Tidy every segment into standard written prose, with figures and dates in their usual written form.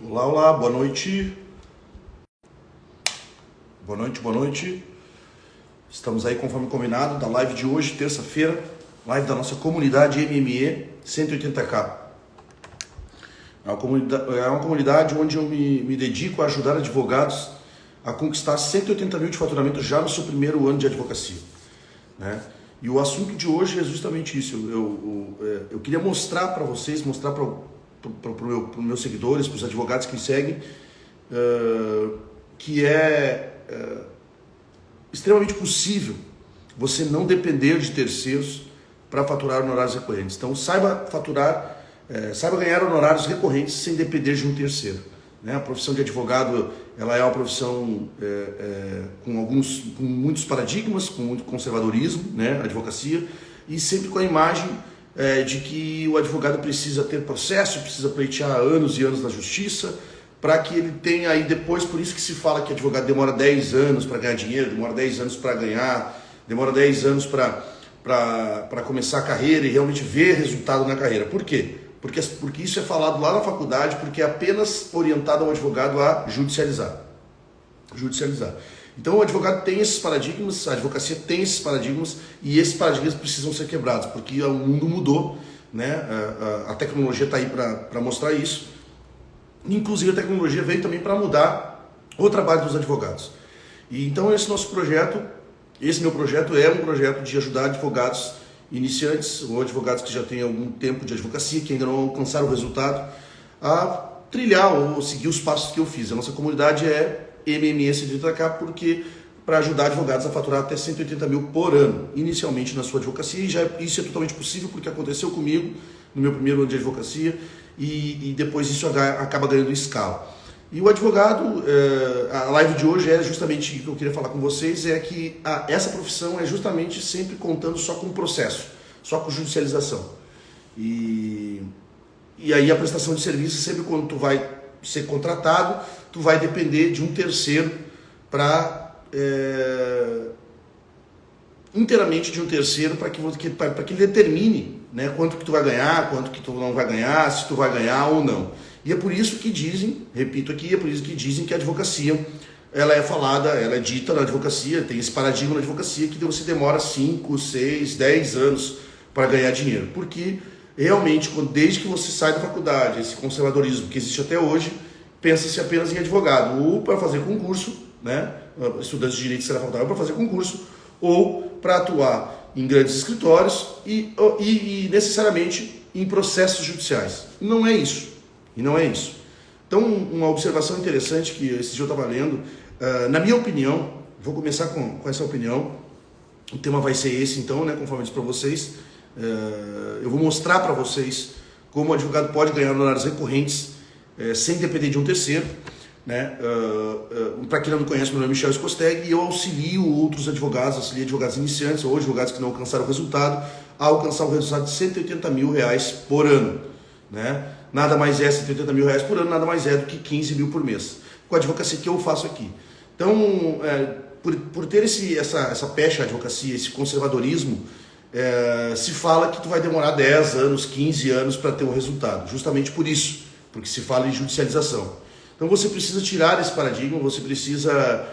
Olá, olá, boa noite. Boa noite, boa noite. Estamos aí conforme combinado da live de hoje, terça-feira, live da nossa comunidade MME 180K. É uma comunidade onde eu me dedico a ajudar advogados a conquistar 180 mil de faturamento já no seu primeiro ano de advocacia, né? E o assunto de hoje é justamente isso. Eu queria mostrar para vocês, mostrar para os meus seguidores, para os advogados que me seguem, que é extremamente possível você não depender de terceiros para faturar honorários recorrentes. Então saiba ganhar honorários recorrentes sem depender de um terceiro, né? A profissão de advogado, ela é uma profissão com muitos paradigmas, com muito conservadorismo, né? A advocacia, e sempre com a imagem de que o advogado precisa ter processo, precisa pleitear anos e anos na justiça, para que ele tenha aí depois, por isso que se fala que advogado demora 10 anos para ganhar dinheiro, demora 10 anos para ganhar, demora 10 anos para começar a carreira e realmente ver resultado na carreira. Por quê? Porque isso é falado lá na faculdade, porque é apenas orientado ao advogado a judicializar. Então o advogado tem esses paradigmas, a advocacia tem esses paradigmas, e esses paradigmas precisam ser quebrados, porque o mundo mudou, né? A tecnologia está aí para mostrar isso. Inclusive a tecnologia veio também para mudar o trabalho dos advogados. E então esse meu projeto é um projeto de ajudar advogados iniciantes ou advogados que já têm algum tempo de advocacia, que ainda não alcançaram o resultado, a trilhar ou seguir os passos que eu fiz. A nossa comunidade é MME 180K, porque para ajudar advogados a faturar até 180 mil por ano, inicialmente na sua advocacia, e isso é totalmente possível porque aconteceu comigo no meu primeiro ano de advocacia, e depois isso acaba ganhando escala. E o advogado, a live de hoje é justamente o que eu queria falar com vocês, é que essa profissão é justamente sempre contando só com processo, só com judicialização. E aí a prestação de serviço, sempre quando tu vai ser contratado, tu vai depender de um terceiro inteiramente de um terceiro para que ele determine, né, quanto que tu vai ganhar, quanto que tu não vai ganhar, se tu vai ganhar ou não. E é por isso que dizem, repito aqui, é por isso que dizem que a advocacia, ela é dita na advocacia, tem esse paradigma na advocacia que você demora 5, 6, 10 anos para ganhar dinheiro. Porque realmente, desde que você sai da faculdade, esse conservadorismo que existe até hoje, pensa-se apenas em advogado, ou para fazer concurso, né? Estudantes de direito será facultado para fazer concurso, ou para atuar em grandes escritórios e necessariamente em processos judiciais. Não é isso. E não é isso. Então, uma observação interessante que esse dia eu estava lendo, na minha opinião, vou começar com essa opinião, o tema vai ser esse então, né, conforme eu disse para vocês, eu vou mostrar para vocês como o advogado pode ganhar honorários recorrentes sem depender de um terceiro, né? Para quem não me conhece, meu nome é Michel Scosteg e eu auxilio outros advogados, auxilio advogados iniciantes ou advogados que não alcançaram o resultado, a alcançar o resultado de 180 mil reais por ano, né? Nada mais é 180 mil reais por ano, nada mais é do que 15 mil por mês. Com a advocacia que eu faço aqui. Então, por ter essa pecha à advocacia, esse conservadorismo, se fala que tu vai demorar 10 anos, 15 anos para ter um resultado. Justamente por isso, porque se fala em judicialização. Então você precisa tirar esse paradigma, você precisa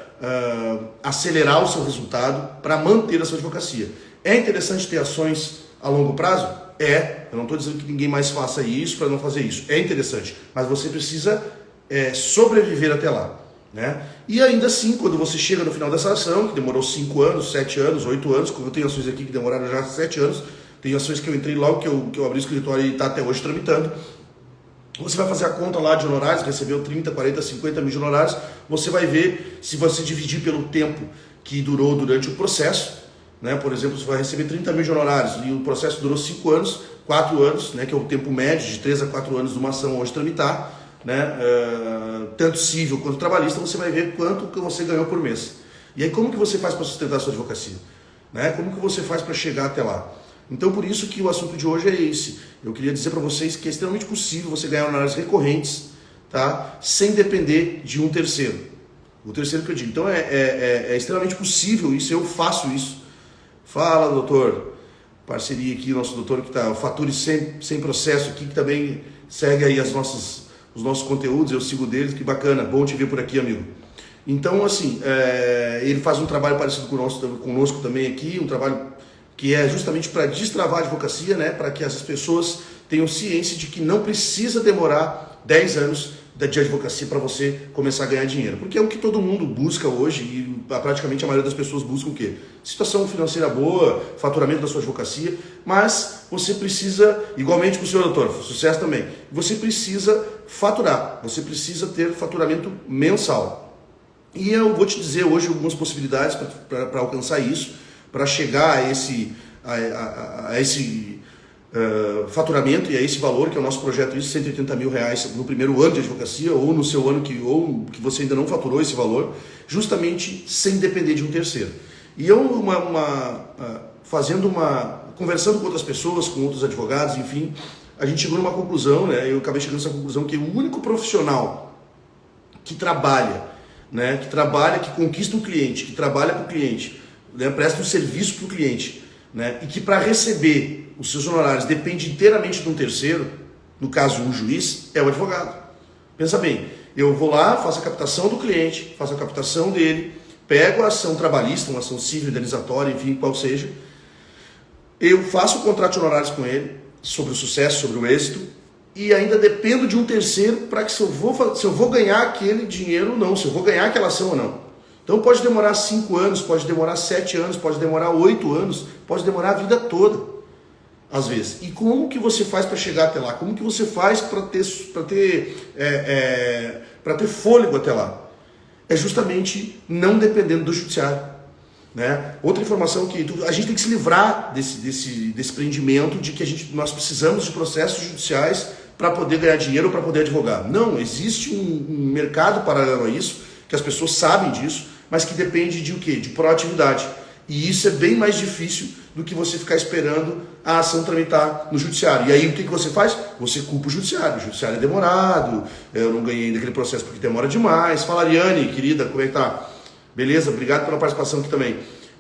acelerar o seu resultado para manter a sua advocacia. É interessante ter ações a longo prazo? Eu não estou dizendo que ninguém mais faça isso para não fazer isso. É interessante, mas você precisa sobreviver até lá, né? E ainda assim, quando você chega no final dessa ação, que demorou 5 anos, 7 anos, 8 anos, como eu tenho ações aqui que demoraram já 7 anos, tem ações que eu entrei logo que eu abri o escritório e está até hoje tramitando, você vai fazer a conta lá de honorários, recebeu 30, 40, 50 mil de honorários, você vai ver se você dividir pelo tempo que durou durante o processo, né? Por exemplo, você vai receber 30 mil de honorários e o processo durou 5 anos, 4 anos, né? Que é o tempo médio de 3 a 4 anos de uma ação hoje tramitar, né? Tanto civil quanto trabalhista, você vai ver quanto que você ganhou por mês. E aí como que você faz para sustentar a sua advocacia, né? Como que você faz para chegar até lá? Então por isso que o assunto de hoje é esse. Eu queria dizer para vocês que é extremamente possível você ganhar honorários recorrentes, tá? Sem depender de um terceiro. O terceiro que eu digo. Então é extremamente possível isso, eu faço isso. Fala, doutor. Parceria aqui, nosso doutor que está, o Fature sem processo aqui, que também segue aí os os nossos conteúdos, eu sigo deles, que bacana, bom te ver por aqui, amigo. Então, assim, ele faz um trabalho parecido conosco também aqui, um trabalho que é justamente para destravar a advocacia, né, para que as pessoas tenham ciência de que não precisa demorar 10 anos de advocacia para você começar a ganhar dinheiro. Porque é o que todo mundo busca hoje e praticamente a maioria das pessoas busca o quê? Situação financeira boa, faturamento da sua advocacia, mas você precisa, igualmente para o senhor doutor, sucesso também, você precisa faturar, você precisa ter faturamento mensal. E eu vou te dizer hoje algumas possibilidades para alcançar isso, para chegar a esse faturamento e a esse valor, que é o nosso projeto, isso, R$180 mil no primeiro ano de advocacia, ou no seu ano que você ainda não faturou esse valor, justamente sem depender de um terceiro. E eu, conversando com outras pessoas, com outros advogados, enfim, a gente chegou numa conclusão, né? Eu acabei chegando nessa conclusão que o único profissional que trabalha, né? Que conquista um cliente, que trabalha para o cliente, né? Presta um serviço para o cliente, né? E que para receber os seus honorários depende inteiramente de um terceiro, no caso um juiz, é o advogado. Pensa bem, eu vou lá, faço a captação do cliente, faço a captação dele, pego a ação trabalhista, uma ação civil, indenizatória, enfim, qual seja, eu faço o contrato de honorários com ele, sobre o sucesso, sobre o êxito, e ainda dependo de um terceiro para que se eu vou ganhar aquele dinheiro ou não, se eu vou ganhar aquela ação ou não. Então pode demorar 5 anos, pode demorar 7 anos, pode demorar 8 anos, pode demorar a vida toda, às vezes. E como que você faz para chegar até lá? Como que você faz para ter fôlego até lá? É justamente não dependendo do judiciário, né? Outra informação que a gente tem que se livrar desse prendimento de que nós precisamos de processos judiciais para poder ganhar dinheiro ou para poder advogar. Não, existe um mercado paralelo a isso, que as pessoas sabem disso, mas que depende de o quê? De proatividade. E isso é bem mais difícil do que você ficar esperando a ação tramitar no judiciário. E aí o que você faz? Você culpa o judiciário é demorado, eu não ganhei daquele processo porque demora demais. Fala, Ariane, querida, como é que tá? Beleza? Obrigado pela participação aqui também.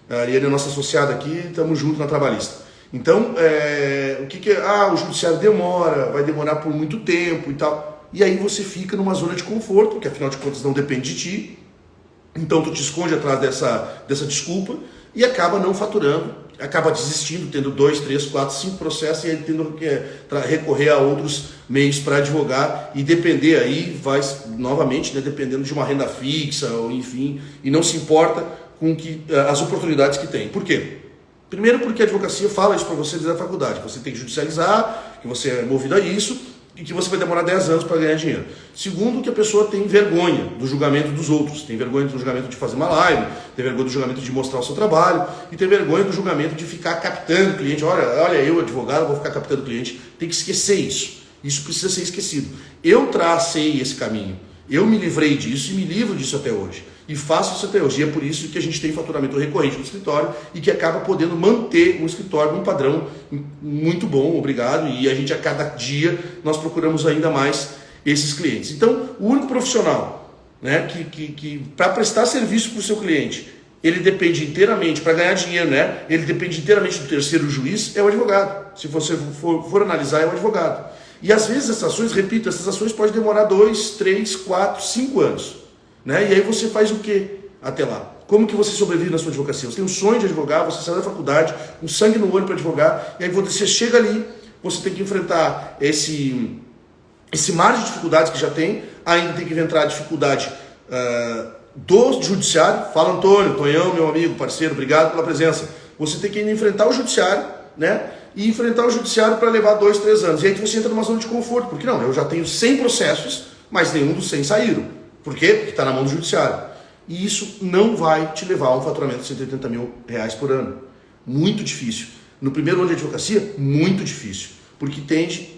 A Ariane é nossa associada aqui, estamos juntos na trabalhista. Então, o judiciário demora, vai demorar por muito tempo e tal. E aí você fica numa zona de conforto, que afinal de contas não depende de ti. Então tu te esconde atrás dessa desculpa e acaba não faturando, acaba desistindo, tendo 2, 3, 4, 5 processos e aí tendo que recorrer a outros meios para advogar e depender aí, vai novamente, né, dependendo de uma renda fixa, ou enfim, e não se importa com as oportunidades que tem. Por quê? Primeiro porque a advocacia fala isso para você desde a faculdade, que você tem que judicializar, que você é movido a isso, e que você vai demorar 10 anos para ganhar dinheiro. Segundo, que a pessoa tem vergonha do julgamento dos outros, tem vergonha do julgamento de fazer uma live, tem vergonha do julgamento de mostrar o seu trabalho, e tem vergonha do julgamento de ficar captando o cliente. Olha, eu, advogado, vou ficar captando o cliente. Tem que esquecer isso. Isso precisa ser esquecido. Eu tracei esse caminho. Eu me livrei disso e me livro disso até hoje. E faço isso até hoje. E é por isso que a gente tem faturamento recorrente no escritório e que acaba podendo manter um escritório num padrão muito bom, obrigado. E a gente, a cada dia, nós procuramos ainda mais esses clientes. Então, o único profissional, né, que para prestar serviço para o seu cliente, ele depende inteiramente, para ganhar dinheiro, né, ele depende inteiramente do terceiro juiz, é o advogado. Se você for analisar, é o advogado. E às vezes essas ações, repito, essas ações podem demorar 2, 3, 4, 5 anos. Né? E aí você faz o que até lá? Como que você sobrevive na sua advocacia? Você tem um sonho de advogar, você sai da faculdade, com sangue no olho para advogar, e aí você chega ali, você tem que enfrentar esse mar de dificuldades que já tem, ainda tem que enfrentar a dificuldade do judiciário. Fala, Antônio, Tonhão, meu amigo, parceiro, obrigado pela presença. Você tem que ainda enfrentar o judiciário, né? E enfrentar o judiciário para levar 2, 3 anos. E aí você entra numa zona de conforto, porque não, eu já tenho 100 processos, mas nenhum dos 100 saíram. Por quê? Porque está na mão do judiciário. E isso não vai te levar a um faturamento de R$180 mil por ano. Muito difícil. No primeiro ano de advocacia, muito difícil. Porque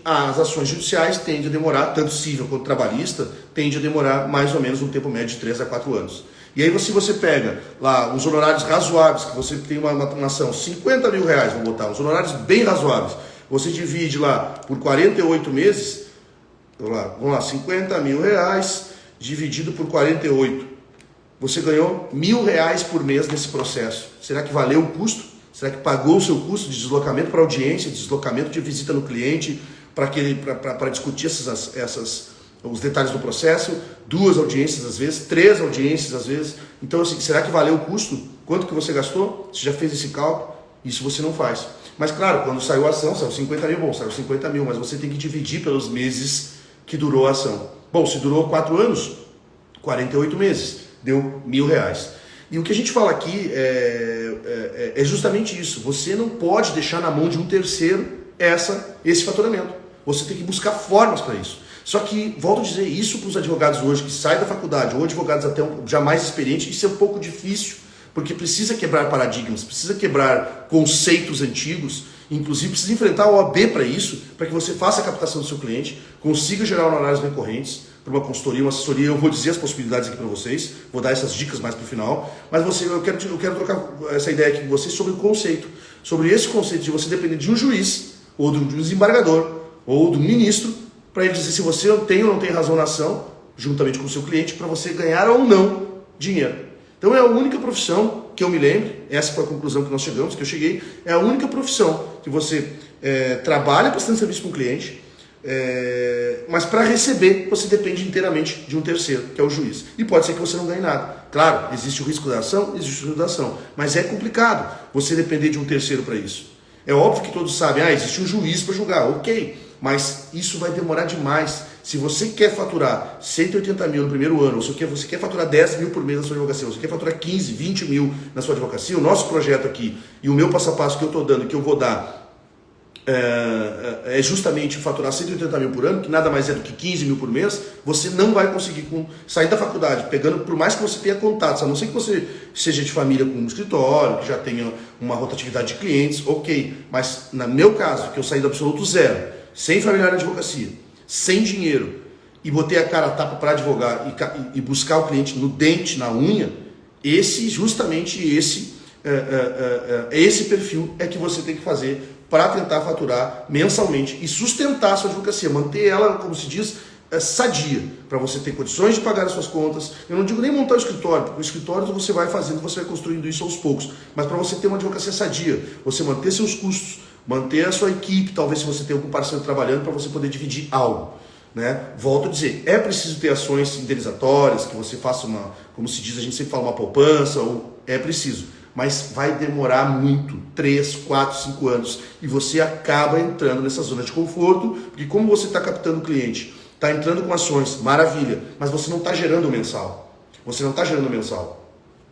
as ações judiciais tendem a demorar, tanto civil quanto trabalhista, tende a demorar mais ou menos um tempo médio de 3 a 4 anos. E aí se você pega lá os honorários razoáveis, que você tem uma ação, R$50 mil, vamos botar, uns honorários bem razoáveis, você divide lá por 48 meses, vamos lá, R$50 mil, dividido por 48. Você ganhou R$1.000 por mês nesse processo. Será que valeu o custo? Será que pagou o seu custo de deslocamento para audiência, de deslocamento de visita no cliente, para discutir os detalhes do processo, 2 audiências às vezes, 3 audiências às vezes. Então, assim, será que valeu o custo? Quanto que você gastou? Você já fez esse cálculo? Isso você não faz. Mas claro, quando saiu a ação, saiu 50 mil, bom, saiu 50 mil, mas você tem que dividir pelos meses que durou a ação. Bom, se durou 4 anos, 48 meses, deu R$1.000. E o que a gente fala aqui é justamente isso. Você não pode deixar na mão de um terceiro esse faturamento. Você tem que buscar formas para isso. Só que, volto a dizer, isso para os advogados hoje que saem da faculdade, ou advogados até já mais experientes, isso é um pouco difícil, porque precisa quebrar paradigmas, precisa quebrar conceitos antigos, inclusive precisa enfrentar a OAB para isso, para que você faça a captação do seu cliente, consiga gerar honorários recorrentes para uma consultoria, uma assessoria. Eu vou dizer as possibilidades aqui para vocês, vou dar essas dicas mais para o final, mas eu quero trocar essa ideia aqui com vocês sobre o conceito, sobre esse conceito de você depender de um juiz, ou de um desembargador, ou do ministro, para ele dizer se você tem ou não tem razão na ação, juntamente com o seu cliente, para você ganhar ou não dinheiro. Então é a única profissão que eu me lembro, essa foi a conclusão que nós chegamos, que eu cheguei, é a única profissão que você trabalha prestando serviço para um cliente, mas para receber você depende inteiramente de um terceiro, que é o juiz. E pode ser que você não ganhe nada. Claro, existe o risco da ação, existe o risco da ação, mas é complicado você depender de um terceiro para isso. É óbvio que todos sabem, existe um juiz para julgar, ok, mas isso vai demorar demais. Se você quer faturar 180 mil no primeiro ano, ou se você quer faturar 10 mil por mês na sua advocacia, ou se você quer faturar 15, 20 mil na sua advocacia, o nosso projeto aqui e o meu passo a passo que eu estou dando, que eu vou dar, é justamente faturar 180 mil por ano, que nada mais é do que 15 mil por mês. Você não vai conseguir sair da faculdade, pegando, por mais que você tenha contatos, a não ser que você seja de família com um escritório, que já tenha uma rotatividade de clientes, ok, mas no meu caso, que eu saí do absoluto zero, sem familiar na advocacia, sem dinheiro, e botei a cara a tapa para advogar e buscar o cliente no dente, na unha, justamente esse perfil é que você tem que fazer para tentar faturar mensalmente e sustentar a sua advocacia, manter ela, como se diz, sadia, para você ter condições de pagar as suas contas. Eu não digo nem montar o escritório, porque o escritório você vai fazendo, você vai construindo isso aos poucos, mas para você ter uma advocacia sadia, você manter seus custos, manter a sua equipe, talvez se você tem algum parceiro trabalhando, para você poder dividir algo. Né? Volto a dizer, é preciso ter ações indenizatórias, que você faça como se diz, a gente sempre fala, uma poupança, é preciso, mas vai demorar muito, 3, 4, 5 anos, e você acaba entrando nessa zona de conforto, porque como você está captando o cliente, está entrando com ações, maravilha, mas você não está gerando mensal. Você não está gerando mensal.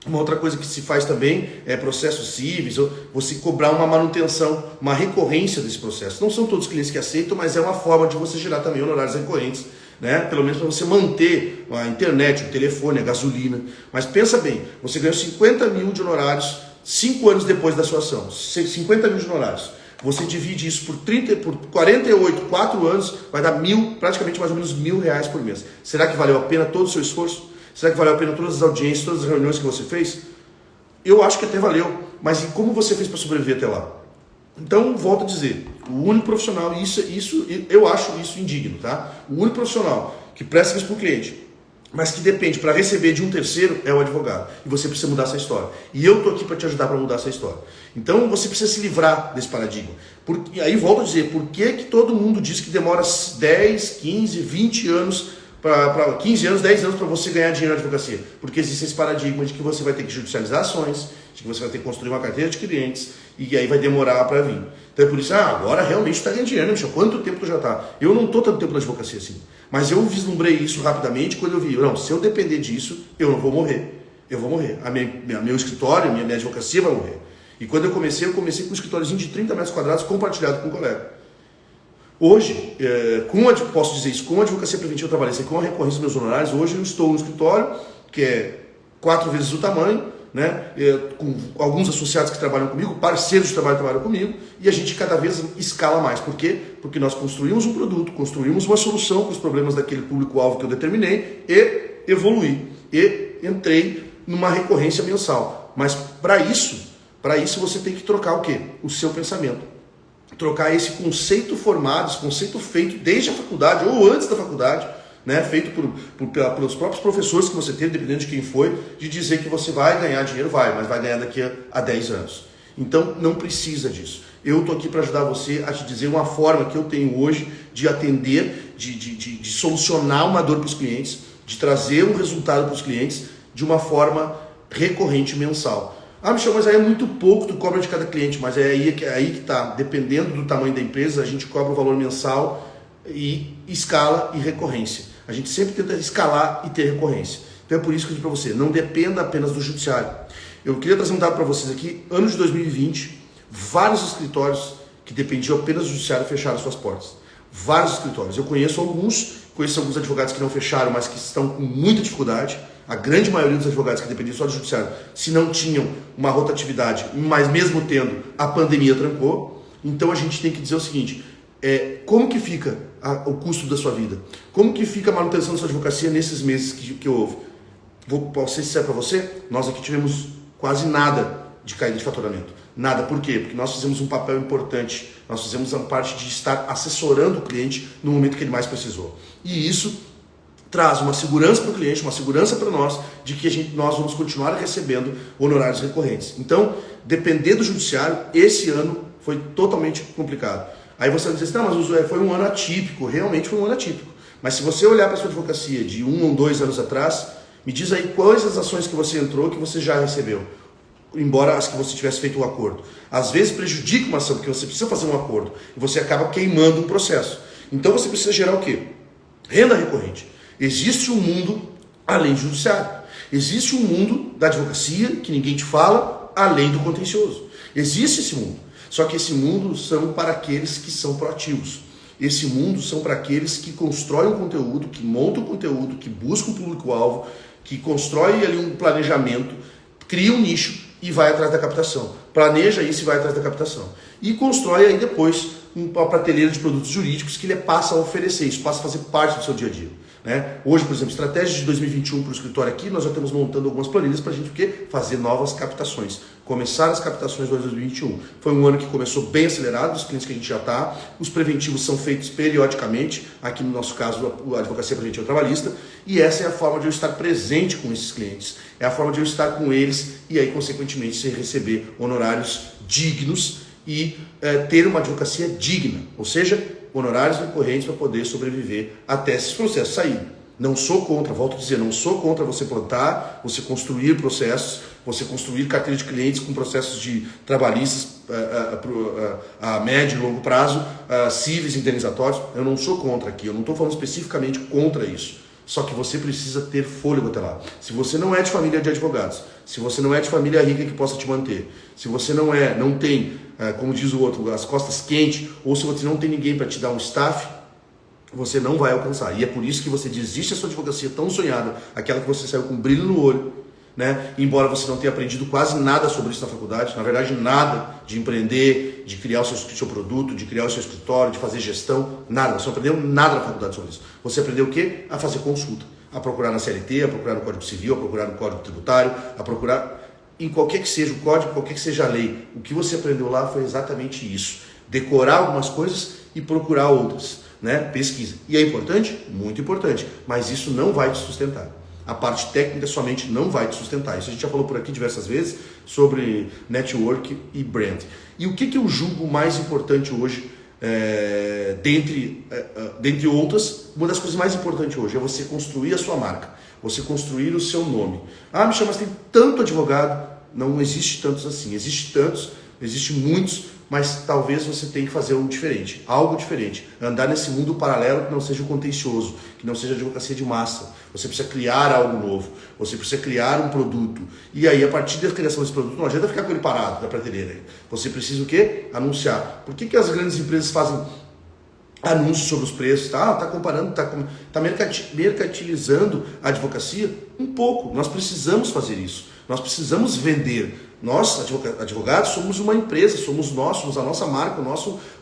Uma outra coisa que se faz também é processos cíveis, ou você cobrar uma manutenção, uma recorrência desse processo. Não são todos os clientes que aceitam, mas é uma forma de você gerar também honorários recorrentes, né? Pelo menos para você manter a internet, o telefone, a gasolina. Mas pensa bem, você ganhou 50 mil de honorários 5 anos depois da sua ação, 50 mil de honorários. Você divide isso por 48, 4 anos, vai dar praticamente mais ou menos R$1.000 por mês. Será que valeu a pena todo o seu esforço? Será que valeu a pena todas as audiências, todas as reuniões que você fez? Eu acho que até valeu, mas e como você fez para sobreviver até lá? Então, volto a dizer, o único profissional, eu acho isso indigno, tá? O único profissional que presta serviço para o cliente, mas que depende para receber de um terceiro, é o advogado. E você precisa mudar essa história. E eu estou aqui para te ajudar para mudar essa história. Então, você precisa se livrar desse paradigma. E aí, volto a dizer, por que todo mundo diz que demora 10, 15, 20 anos, 15 anos, 10 anos para você ganhar dinheiro na advocacia? Porque existe esse paradigma de que você vai ter que judicializar ações, de que você vai ter que construir uma carteira de clientes, e aí vai demorar para vir. Então é por isso, agora realmente está ganhando dinheiro, né, Michel? Quanto tempo que já está? Eu não estou tanto tempo na advocacia assim, mas eu vislumbrei isso rapidamente quando eu vi, não, se eu depender disso, eu não vou morrer. Eu vou morrer. Meu escritório, minha advocacia vai morrer. E quando eu comecei com um escritóriozinho de 30 metros quadrados compartilhado com um colega. Hoje, posso dizer isso, com a advocacia preventiva trabalhista e com a recorrência dos meus honorários, hoje eu estou no escritório, que é 4 vezes o tamanho, né? Com alguns associados que trabalham comigo, parceiros de trabalho que trabalham comigo, e a gente cada vez escala mais. Por quê? Porque nós construímos um produto, construímos uma solução para os problemas daquele público-alvo que eu determinei e evoluí. E entrei numa recorrência mensal. Mas para isso você tem que trocar o quê? O seu pensamento. Trocar esse conceito formado, esse conceito feito desde a faculdade ou antes da faculdade, né, feito pelos próprios professores que você teve, dependendo de quem foi, de dizer que você vai ganhar dinheiro, mas vai ganhar daqui a 10 anos. Então não precisa disso. Eu estou aqui para ajudar você a te dizer uma forma que eu tenho hoje de atender, de solucionar uma dor para os clientes, de trazer um resultado para os clientes de uma forma recorrente mensal. Ah, Michel, mas aí é muito pouco, tu cobra de cada cliente, mas é aí que tá, dependendo do tamanho da empresa, a gente cobra o valor mensal e escala e recorrência. A gente sempre tenta escalar e ter recorrência. Então é por isso que eu digo para você, não dependa apenas do judiciário. Eu queria trazer um dado para vocês aqui, ano de 2020, vários escritórios que dependiam apenas do judiciário fecharam suas portas. Vários escritórios. Eu conheço alguns advogados que não fecharam, mas que estão com muita dificuldade. A grande maioria dos advogados que dependiam só do judiciário, se não tinham uma rotatividade, mas mesmo tendo, a pandemia trancou. Então a gente tem que dizer o seguinte, como que fica o custo da sua vida? Como que fica a manutenção da sua advocacia nesses meses que houve? Posso ser sincero para você, nós aqui tivemos quase nada de caída de faturamento. Nada. Por quê? Porque nós fizemos um papel importante. Nós fizemos a parte de estar assessorando o cliente no momento que ele mais precisou. E isso traz uma segurança para o cliente, uma segurança para nós, de que nós vamos continuar recebendo honorários recorrentes. Então, depender do judiciário, esse ano foi totalmente complicado. Aí você vai dizer assim, não, mas foi um ano atípico. Realmente foi um ano atípico. Mas se você olhar para a sua advocacia de 1 ou 2 anos atrás, me diz aí quais as ações que você entrou que você já recebeu, embora as que você tivesse feito um acordo. Às vezes prejudica uma ação, porque você precisa fazer um acordo e você acaba queimando um processo. Então você precisa gerar o quê? Renda recorrente. Existe um mundo além do judiciário. Existe um mundo da advocacia que ninguém te fala, além do contencioso. Existe esse mundo. Só que esse mundo são para aqueles que são proativos. Esse mundo são para aqueles que constroem um conteúdo, que montam um conteúdo, que buscam um público-alvo, que constroem ali um planejamento, cria um nicho e vai atrás da captação. Planeja isso e vai atrás da captação. E constrói aí depois uma prateleira de produtos jurídicos que ele passa a oferecer, isso passa a fazer parte do seu dia a dia. Né? Hoje, por exemplo, estratégia de 2021 para o escritório aqui, nós já estamos montando algumas planilhas para a gente fazer novas captações. Começar as captações de 2021. Foi um ano que começou bem acelerado, os clientes que a gente já está. Os preventivos são feitos periodicamente, aqui no nosso caso, a advocacia preventiva trabalhista, e essa é a forma de eu estar presente com esses clientes. É a forma de eu estar com eles e aí, consequentemente, receber honorários dignos e ter uma advocacia digna, ou seja, honorários recorrentes para poder sobreviver até esses processos saírem. Não sou contra, volto a dizer, não sou contra você plantar, você construir processos, você construir carteira de clientes com processos de trabalhistas a médio e longo prazo, cíveis, indenizatórios. Eu não sou contra aqui, eu não estou falando especificamente contra isso. Só que você precisa ter fôlego até lá. Se você não é de família de advogados, se você não é de família rica que possa te manter, se você não tem, como diz o outro, as costas quentes, ou se você não tem ninguém para te dar um staff, você não vai alcançar. E é por isso que você desiste da sua advocacia tão sonhada, aquela que você saiu com brilho no olho, né? Embora você não tenha aprendido quase nada sobre isso na faculdade, na verdade nada de empreender, de criar o seu produto, de criar o seu escritório, de fazer gestão, nada. Você não aprendeu nada na faculdade sobre isso. Você aprendeu o quê? A fazer consulta, a procurar na CLT, a procurar no Código Civil, a procurar no Código Tributário, a procurar em qualquer que seja o código, qualquer que seja a lei. O que você aprendeu lá foi exatamente isso. Decorar algumas coisas e procurar outras, né? Pesquisa. E é importante? Muito importante. Mas isso não vai te sustentar. A parte técnica somente não vai te sustentar. Isso a gente já falou por aqui diversas vezes sobre network e brand. E o que eu julgo mais importante hoje, dentre outras, uma das coisas mais importantes hoje é você construir a sua marca, você construir o seu nome. Ah, Michel, mas tem tanto advogado. Não existe tantos assim. Existe muitos, mas talvez você tenha que fazer algo diferente. Andar nesse mundo paralelo que não seja o contencioso, que não seja a advocacia de massa. Você precisa criar algo novo, você precisa criar um produto. E aí, a partir da criação desse produto, não adianta ficar com ele parado na prateleira. Você precisa o quê? Anunciar. Por que as grandes empresas fazem anúncios sobre os preços? Tá comparando, tá mercantilizando a advocacia? Um pouco. Nós precisamos fazer isso. Nós precisamos vender. Nós, advogados, somos uma empresa, somos a nossa marca,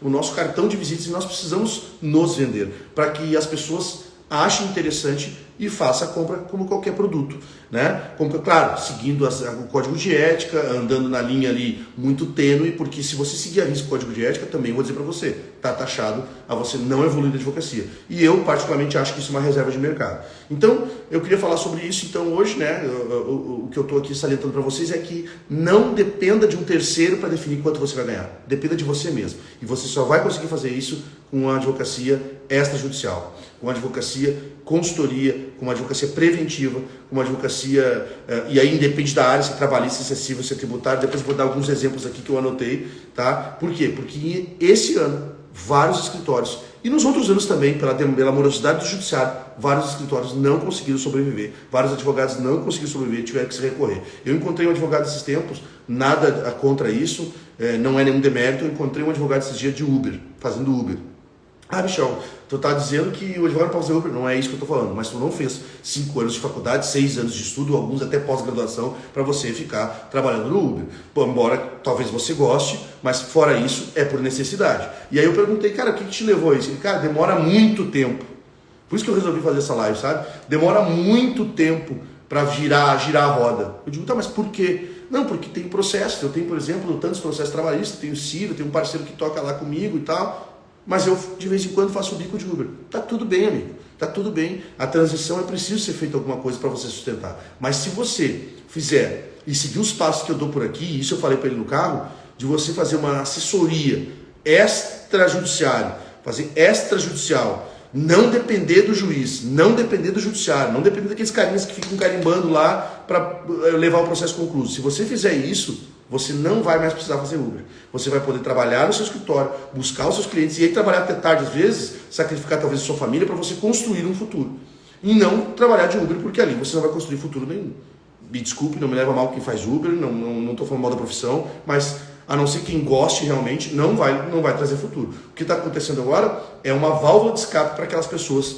o nosso cartão de visitas, e nós precisamos nos vender para que as pessoas achem interessante e faça a compra como qualquer produto, né? Claro, seguindo o código de ética, andando na linha ali muito tênue, porque se você seguir a risco o código de ética, também vou dizer para você, está taxado a você não evoluir na advocacia. E eu, particularmente, acho que isso é uma reserva de mercado. Então, eu queria falar sobre isso. Então, hoje, né, o que eu estou aqui salientando para vocês é que não dependa de um terceiro para definir quanto você vai ganhar. Dependa de você mesmo. E você só vai conseguir fazer isso com a advocacia extrajudicial. com uma advocacia consultoria, com uma advocacia preventiva, com uma advocacia, e aí independe da área, se é trabalhista, se é civil, se é tributário, depois eu vou dar alguns exemplos aqui que eu anotei, tá? Por quê? Porque esse ano, vários escritórios, e nos outros anos também, pela morosidade do judiciário, vários escritórios não conseguiram sobreviver, vários advogados não conseguiram sobreviver, tiveram que se recorrer. Eu encontrei um advogado esses tempos, nada contra isso, não é nenhum demérito, eu encontrei um advogado esses dias de Uber, fazendo Uber. Ah, Michel, tu tá dizendo que o advogado pode fazer Uber? Não é isso que eu tô falando, mas tu não fez 5 anos de faculdade, 6 anos de estudo, alguns até pós-graduação, para você ficar trabalhando no Uber. Pô, embora talvez você goste, mas fora isso, é por necessidade. E aí eu perguntei, cara, o que te levou a isso? Ele, cara, demora muito tempo. Por isso que eu resolvi fazer essa live, sabe? Demora muito tempo para girar a roda. Eu digo, tá, mas por quê? Não, porque tem processo. Eu tenho, por exemplo, tantos processos trabalhistas, tenho civil, tenho um parceiro que toca lá comigo e tal. Mas eu, de vez em quando, faço o bico de Uber. Tá tudo bem, amigo. Tá tudo bem. A transição é preciso ser feita alguma coisa para você sustentar. Mas se você fizer e seguir os passos que eu dou por aqui, isso eu falei para ele no carro, de você fazer uma assessoria extrajudicial, não depender do juiz, não depender do judiciário, não depender daqueles carinhas que ficam carimbando lá para levar o processo concluído. Se você fizer isso, você não vai mais precisar fazer Uber. Você vai poder trabalhar no seu escritório, buscar os seus clientes e aí trabalhar até tarde, às vezes, sacrificar talvez a sua família para você construir um futuro. E não trabalhar de Uber, porque ali você não vai construir futuro nenhum. Me desculpe, não me leva mal quem faz Uber, não estou falando mal da profissão, mas a não ser quem goste realmente, não vai trazer futuro. O que está acontecendo agora é uma válvula de escape para aquelas pessoas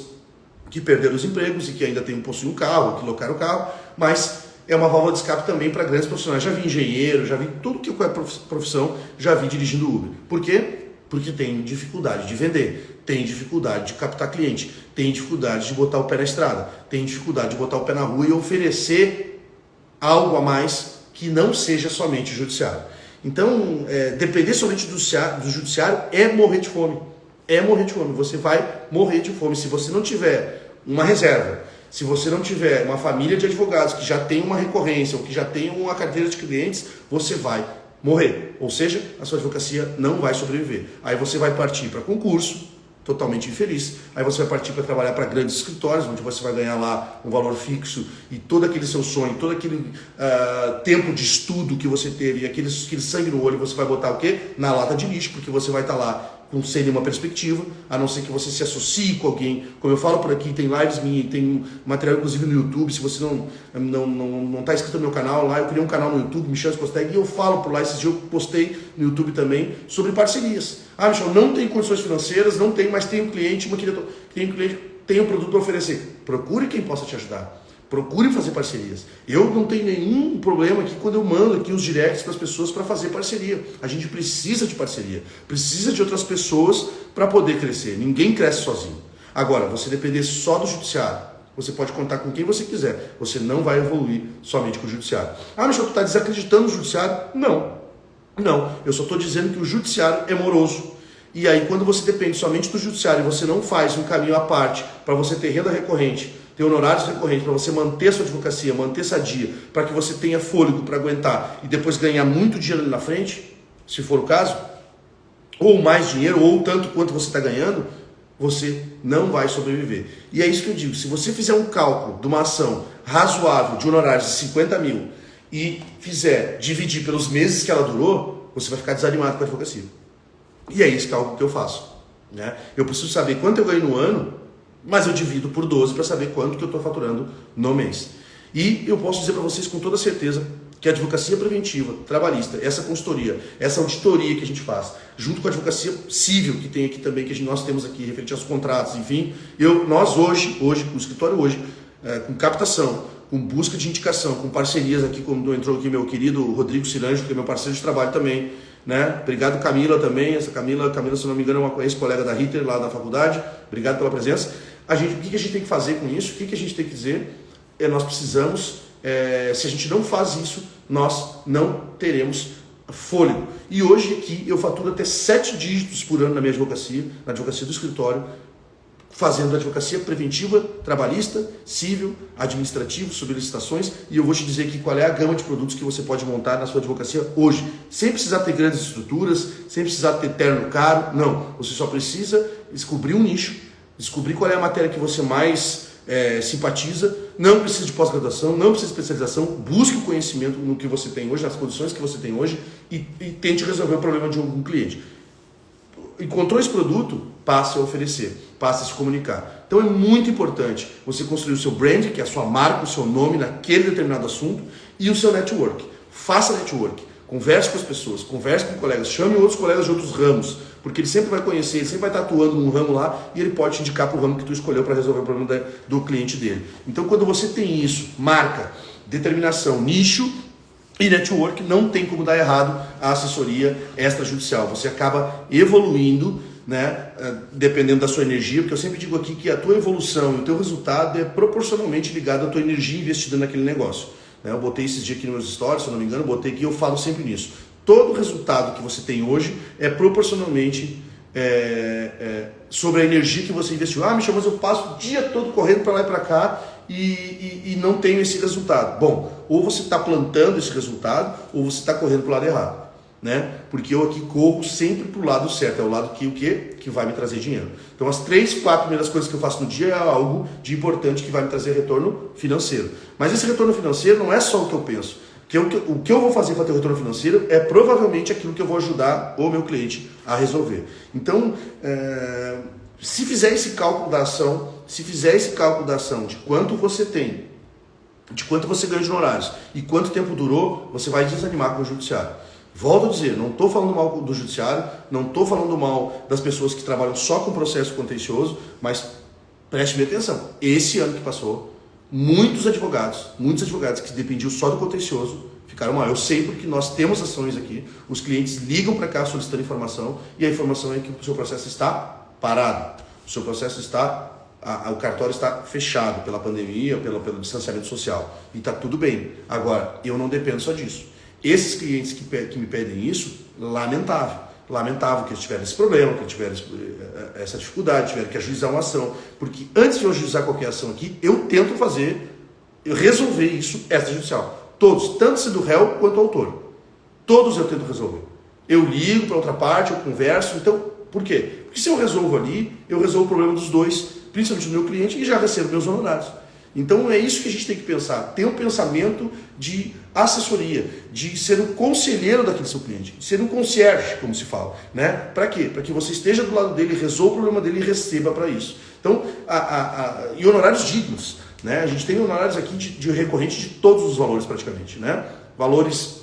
que perderam os empregos e que ainda possuem um carro, que locaram o carro, mas é uma válvula de escape também para grandes profissionais. Já vi engenheiro, já vi tudo que é profissão, já vi dirigindo Uber. Por quê? Porque tem dificuldade de vender, tem dificuldade de captar cliente, tem dificuldade de botar o pé na estrada, tem dificuldade de botar o pé na rua e oferecer algo a mais que não seja somente judiciário. Então, depender somente do judiciário é morrer de fome. É morrer de fome. Você vai morrer de fome. Se você não tiver uma reserva, se você não tiver uma família de advogados que já tem uma recorrência ou que já tem uma carteira de clientes, você vai morrer. Ou seja, a sua advocacia não vai sobreviver. Aí você vai partir para concurso, totalmente infeliz. Aí você vai partir para trabalhar para grandes escritórios, onde você vai ganhar lá um valor fixo e todo aquele seu sonho, todo aquele tempo de estudo que você teve, aquele sangue no olho, você vai botar o quê? Na lata de lixo, porque você vai estar lá sem nenhuma perspectiva, a não ser que você se associe com alguém. Como eu falo por aqui, tem lives minhas, tem material inclusive no YouTube. Se você não está inscrito no meu canal lá, eu criei um canal no YouTube, Michel Costeg, e eu falo por lá. Esses dias eu postei no YouTube também sobre parcerias. Ah, Michel, não tem condições financeiras, não tem, mas tem um cliente, tem um produto para oferecer. Procure quem possa te ajudar. Procure fazer parcerias. Eu não tenho nenhum problema aqui quando eu mando aqui os directs para as pessoas para fazer parceria. A gente precisa de parceria. Precisa de outras pessoas para poder crescer. Ninguém cresce sozinho. Agora, você depender só do judiciário, você pode contar com quem você quiser. Você não vai evoluir somente com o judiciário. Ah, Michel, tu está desacreditando no judiciário? Não. Eu só estou dizendo que o judiciário é moroso. E aí, quando você depende somente do judiciário e você não faz um caminho à parte para você ter renda recorrente, ter honorários recorrentes, para você manter a sua advocacia, manter sadia, para que você tenha fôlego para aguentar e depois ganhar muito dinheiro ali na frente, se for o caso, ou mais dinheiro, ou tanto quanto você está ganhando, você não vai sobreviver. E é isso que eu digo, se você fizer um cálculo de uma ação razoável de honorários de 50 mil e fizer dividir pelos meses que ela durou, você vai ficar desanimado com a advocacia. E é esse cálculo que eu faço. Né? Eu preciso saber quanto eu ganho no ano, mas eu divido por 12 para saber quanto que eu estou faturando no mês. E eu posso dizer para vocês com toda certeza que a advocacia preventiva, trabalhista, essa consultoria, essa auditoria que a gente faz, junto com a advocacia civil que tem aqui também, que nós temos aqui, referente aos contratos, enfim, nós hoje, o escritório hoje, com captação, com busca de indicação, com parcerias aqui, como entrou aqui meu querido Rodrigo Ciranjo, que é meu parceiro de trabalho também, né? Obrigado Camila também, essa Camila, se não me engano, é uma ex-colega da Ritter lá da faculdade, obrigado pela presença. O que a gente tem que fazer com isso? O que a gente tem que dizer? Nós precisamos, se a gente não faz isso, nós não teremos fôlego. E hoje aqui eu faturo até 7 dígitos por ano na minha advocacia, na advocacia do escritório, fazendo advocacia preventiva, trabalhista, civil, administrativo, sobre licitações, e eu vou te dizer aqui qual é a gama de produtos que você pode montar na sua advocacia hoje, sem precisar ter grandes estruturas, sem precisar ter terno caro, não, você só precisa descobrir um nicho, descobrir qual é a matéria que você mais simpatiza, não precisa de pós-graduação, não precisa de especialização, busque o conhecimento no que você tem hoje, nas condições que você tem hoje e tente resolver o problema de algum cliente. Encontrou esse produto, passe a oferecer, passe a se comunicar. Então é muito importante você construir o seu brand, que é a sua marca, o seu nome naquele determinado assunto, e o seu network. Faça network, converse com as pessoas, converse com colegas, chame outros colegas de outros ramos, porque ele sempre vai conhecer, ele sempre vai estar atuando num ramo lá e ele pode te indicar para o ramo que tu escolheu para resolver o problema do cliente dele. Então quando você tem isso, marca, determinação, nicho e network, não tem como dar errado a assessoria extrajudicial. Você acaba evoluindo, né, dependendo da sua energia, porque eu sempre digo aqui que a tua evolução e o teu resultado é proporcionalmente ligado à tua energia investida naquele negócio. Eu botei esses dias aqui nos meus stories, se eu não me engano, botei aqui e eu falo sempre nisso. Todo o resultado que você tem hoje é proporcionalmente sobre a energia que você investiu. Ah, Michel, mas eu passo o dia todo correndo para lá e para cá e não tenho esse resultado. Bom, ou você está plantando esse resultado ou você está correndo para o lado errado. Né? Porque eu aqui corro sempre para o lado certo, é o lado que vai me trazer dinheiro. Então as 3, 4 primeiras coisas que eu faço no dia é algo de importante que vai me trazer retorno financeiro. Mas esse retorno financeiro não é só o que eu penso. O que eu vou fazer para ter retorno financeiro é provavelmente aquilo que eu vou ajudar o meu cliente a resolver. Então, se fizer esse cálculo da ação, de quanto você tem, de quanto você ganha de honorários e quanto tempo durou, você vai desanimar com o judiciário. Volto a dizer, não estou falando mal do judiciário, não estou falando mal das pessoas que trabalham só com processo contencioso, mas preste bem atenção. Esse ano que passou, muitos advogados que dependiam só do contencioso ficaram mal. Eu sei porque nós temos ações aqui, os clientes ligam para cá solicitando informação e a informação é que o seu processo está parado, o seu processo está, o cartório está fechado pela pandemia, pelo distanciamento social e está tudo bem. Agora, eu não dependo só disso. Esses clientes que me pedem isso, lamentável que eles tiveram esse problema, que eles tiveram essa dificuldade, tiveram que ajuizar uma ação, porque antes de eu ajuizar qualquer ação aqui, eu tento resolver isso extrajudicial. Todos, tanto se do réu quanto do autor. Todos eu tento resolver. Eu ligo para outra parte, eu converso, então, por quê? Porque se eu resolvo ali, eu resolvo o problema dos dois, principalmente do meu cliente, e já recebo meus honorários. Então é isso que a gente tem que pensar, ter um pensamento de assessoria, de ser um conselheiro daquele seu cliente, de ser um concierge, como se fala, né? Para quê? Para que você esteja do lado dele, resolva o problema dele e receba para isso. Então, e honorários dignos, né? A gente tem honorários aqui de recorrente de todos os valores praticamente, né? Valores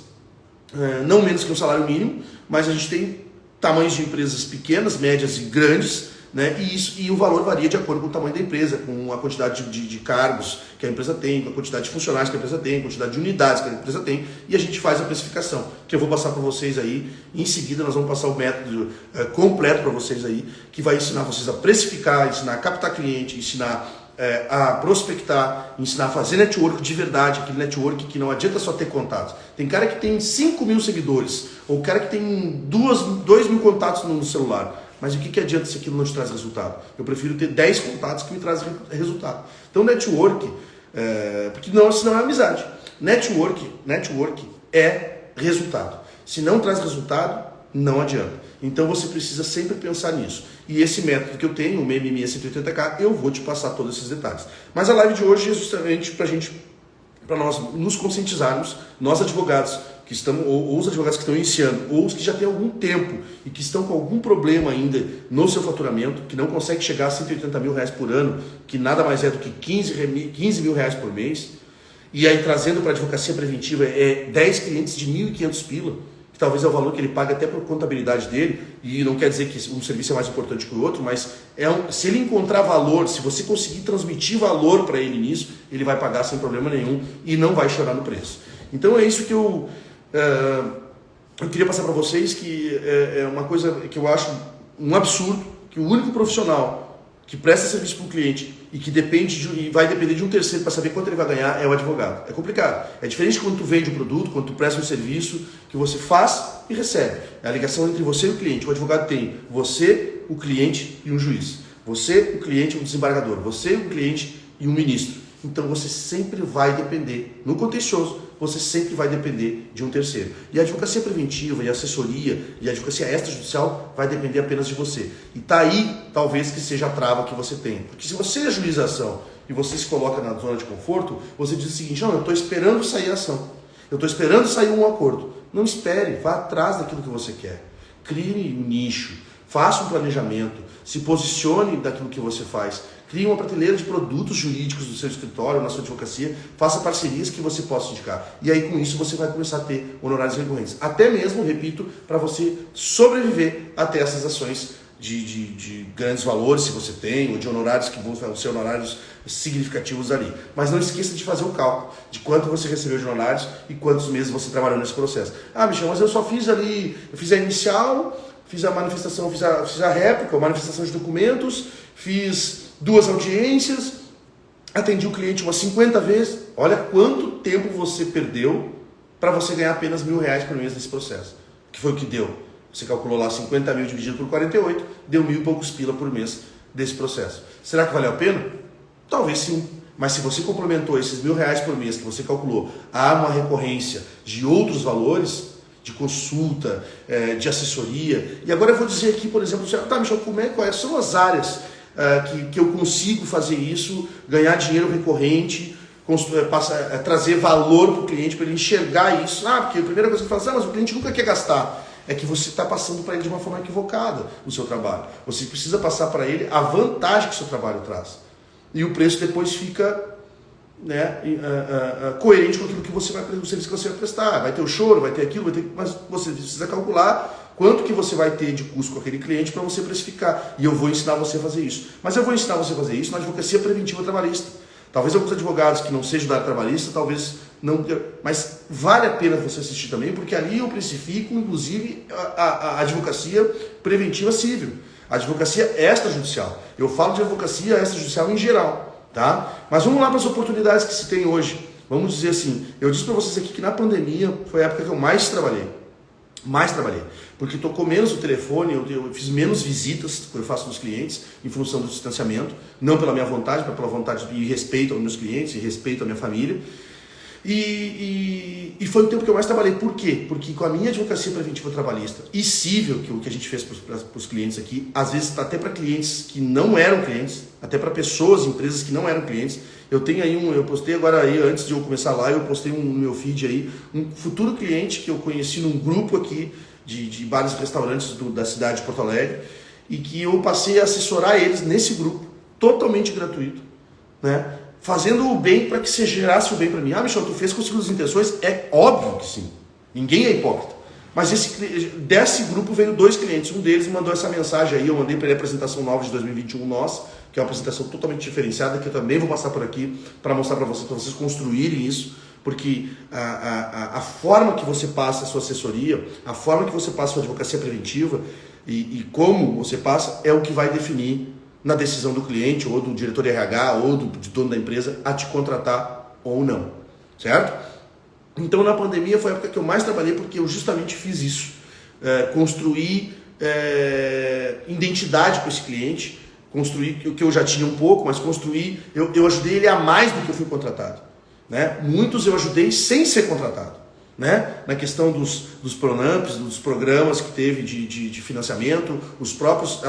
não menos que um salário mínimo, mas a gente tem tamanhos de empresas pequenas, médias e grandes, né? E o valor varia de acordo com o tamanho da empresa, com a quantidade de cargos que a empresa tem, com a quantidade de funcionários que a empresa tem, a quantidade de unidades que a empresa tem, e a gente faz a precificação, que eu vou passar para vocês aí. Em seguida nós vamos passar o método completo para vocês aí, que vai ensinar vocês a precificar, ensinar a captar cliente, ensinar a prospectar, ensinar a fazer network de verdade, aquele network que não adianta só ter contatos. Tem cara que tem 5.000 seguidores, ou cara que tem 2.000 contatos no celular. Mas o que adianta se aquilo não te traz resultado? Eu prefiro ter 10 contatos que me trazem resultado. Então, network, porque senão é amizade. Network é resultado. Se não traz resultado, não adianta. Então, você precisa sempre pensar nisso. E esse método que eu tenho, o MMI 180K, eu vou te passar todos esses detalhes. Mas a live de hoje é justamente para nós nos conscientizarmos, nós advogados, que estão, ou os advogados que estão iniciando, ou os que já têm algum tempo e que estão com algum problema ainda no seu faturamento, que não consegue chegar a 180 mil reais por ano, que nada mais é do que 15 mil reais por mês, e aí trazendo para a advocacia preventiva 10 clientes de 1.500 pila, que talvez é o valor que ele paga até por contabilidade dele, e não quer dizer que um serviço é mais importante que o outro, mas se ele encontrar valor, se você conseguir transmitir valor para ele nisso, ele vai pagar sem problema nenhum e não vai chorar no preço. Então é isso que eu queria passar para vocês, que é uma coisa que eu acho um absurdo, que o único profissional que presta serviço para o cliente e que e vai depender de um terceiro para saber quanto ele vai ganhar é o advogado. É complicado. É diferente quando tu vende um produto, quando tu presta um serviço que você faz e recebe. É a ligação entre você e o cliente. O advogado tem você, o cliente e um juiz. Você, o cliente e um desembargador. Você, o cliente e um ministro. Então você sempre vai depender, no contencioso, você sempre vai depender de um terceiro. E a advocacia preventiva, e a assessoria, e a advocacia extrajudicial vai depender apenas de você. E tá aí, talvez, que seja a trava que você tem. Porque se você é juiz da ação e você se coloca na zona de conforto, você diz o seguinte: não, eu estou esperando sair a ação. Eu estou esperando sair um acordo. Não espere, vá atrás daquilo que você quer. Crie um nicho, faça um planejamento, se posicione daquilo que você faz. Crie uma prateleira de produtos jurídicos do seu escritório, na sua advocacia, faça parcerias que você possa indicar. E aí com isso você vai começar a ter honorários recorrentes. Até mesmo, repito, para você sobreviver até essas ações de grandes valores, se você tem, ou de honorários que vão ser honorários significativos ali. Mas não esqueça de fazer o cálculo de quanto você recebeu de honorários e quantos meses você trabalhou nesse processo. Ah, Michel, mas eu só fiz ali, eu fiz a inicial, fiz a manifestação, fiz a réplica, a manifestação de documentos, fiz 2 audiências, atendi o cliente umas 50 vezes. Olha quanto tempo você perdeu para você ganhar apenas R$1.000 por mês nesse processo. Que foi o que deu? Você calculou lá 50 mil dividido por 48, deu 1.000 e poucos pila por mês desse processo. Será que valeu a pena? Talvez sim. Mas se você complementou esses R$1.000 por mês que você calculou a uma recorrência de outros valores, de consulta, de assessoria, e agora eu vou dizer aqui, por exemplo, tá, Michel, quais são as áreas que eu consigo fazer isso, ganhar dinheiro recorrente, trazer valor para o cliente, para ele enxergar isso. Porque a primeira coisa que eu falo mas o cliente nunca quer gastar. É que você está passando para ele de uma forma equivocada o seu trabalho. Você precisa passar para ele a vantagem que o seu trabalho traz. E o preço depois fica coerente com aquilo que você vai, o serviço que você vai prestar. Vai ter o choro, vai ter aquilo, mas você precisa calcular quanto que você vai ter de custo com aquele cliente para você precificar. E eu vou ensinar você a fazer isso. Mas eu vou ensinar você a fazer isso na advocacia preventiva trabalhista. Talvez alguns advogados que não sejam da área trabalhista, talvez não, mas vale a pena você assistir também, porque ali eu precifico, inclusive, a advocacia preventiva civil, a advocacia extrajudicial. Eu falo de advocacia extrajudicial em geral, tá? Mas vamos lá para as oportunidades que se tem hoje. Vamos dizer assim, eu disse para vocês aqui que na pandemia foi a época que eu mais trabalhei, porque tocou menos o telefone, eu fiz menos visitas que eu faço nos clientes em função do distanciamento, não pela minha vontade, mas pela vontade e respeito aos meus clientes e respeito à minha família. E foi o tempo que eu mais trabalhei. Por quê? Porque com a minha advocacia preventiva trabalhista e civil, que o que a gente fez para os clientes aqui, às vezes até para clientes que não eram clientes, até para pessoas, empresas que não eram clientes. Eu tenho aí eu postei agora aí, antes de eu começar lá, eu postei no meu feed aí, um futuro cliente que eu conheci num grupo aqui de bares e restaurantes da cidade de Porto Alegre, e que eu passei a assessorar eles nesse grupo, totalmente gratuito, né? Fazendo o bem para que você gerasse o bem para mim. Michel, tu fez com segundas intenções? É óbvio que sim. Ninguém é hipócrita. Mas desse grupo veio 2 clientes. Um deles mandou essa mensagem aí, eu mandei para ele a apresentação nova de 2021 nossa, que é uma apresentação totalmente diferenciada, que eu também vou passar por aqui para mostrar para vocês construírem isso, porque a forma que você passa a sua assessoria, a forma que você passa a sua advocacia preventiva e como você passa é o que vai definir na decisão do cliente, ou do diretor de RH, ou do dono da empresa, a te contratar ou não, certo? Então na pandemia foi a época que eu mais trabalhei, porque eu justamente fiz isso, construir identidade com esse cliente, construir o que eu já tinha um pouco, mas construir, eu ajudei ele a mais do que eu fui contratado, né? Muitos eu ajudei sem ser contratado, né? Na questão dos Pronamps, dos programas que teve de financiamento, as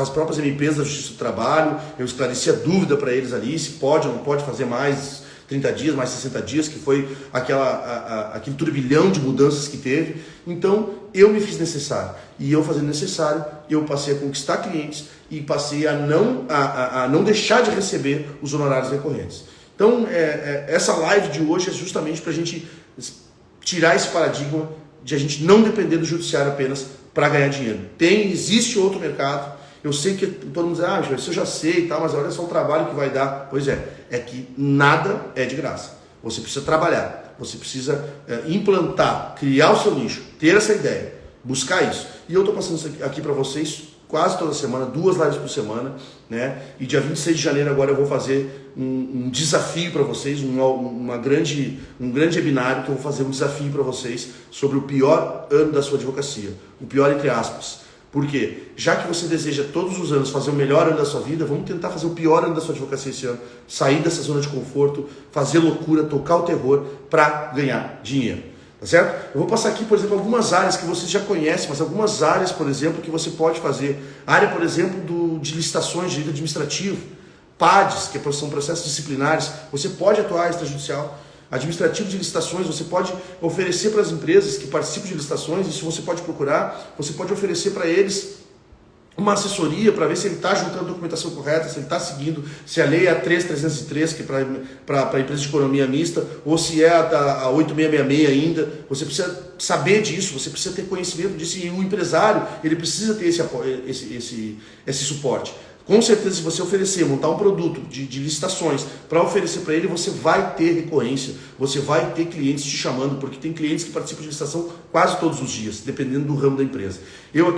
próprias MPs da Justiça do Trabalho, eu esclareci a dúvida para eles ali, se pode ou não pode fazer mais 30 dias, mais 60 dias, que foi aquele turbilhão de mudanças que teve. Então, eu me fiz necessário. E eu fazendo necessário, eu passei a conquistar clientes e passei a não deixar de receber os honorários recorrentes. Então, essa live de hoje é justamente para a gente tirar esse paradigma de a gente não depender do judiciário apenas para ganhar dinheiro. Existe outro mercado. Eu sei que todo mundo diz, isso eu já sei e tal, mas olha só o trabalho que vai dar. Pois é que nada é de graça. Você precisa trabalhar, você precisa implantar, criar o seu nicho, ter essa ideia, buscar isso. E eu estou passando isso aqui para vocês quase toda semana, 2 lives por semana, né? E dia 26 de janeiro agora eu vou fazer um desafio para vocês, um grande webinário que eu vou fazer um desafio para vocês sobre o pior ano da sua advocacia. O pior entre aspas. Por quê? Já que você deseja todos os anos fazer o melhor ano da sua vida, vamos tentar fazer o pior ano da sua advocacia esse ano. Sair dessa zona de conforto, fazer loucura, tocar o terror para ganhar dinheiro. Tá certo? Eu vou passar aqui, por exemplo, algumas áreas que vocês já conhecem, mas algumas áreas, por exemplo, que você pode fazer. Área, por exemplo, de licitações, direito administrativo, PADs, que são processos disciplinares. Você pode atuar extrajudicial. Administrativo de licitações, você pode oferecer para as empresas que participam de licitações, isso você pode procurar, você pode oferecer para eles uma assessoria para ver se ele está juntando a documentação correta, se ele está seguindo, se a lei é a 3.303, que é para a empresa de economia mista, ou se é a 8.666 ainda. Você precisa saber disso, você precisa ter conhecimento disso, e o empresário ele precisa ter esse suporte. Com certeza, se você oferecer, montar um produto de licitações para oferecer para ele, você vai ter recorrência, você vai ter clientes te chamando, porque tem clientes que participam de licitação quase todos os dias, dependendo do ramo da empresa.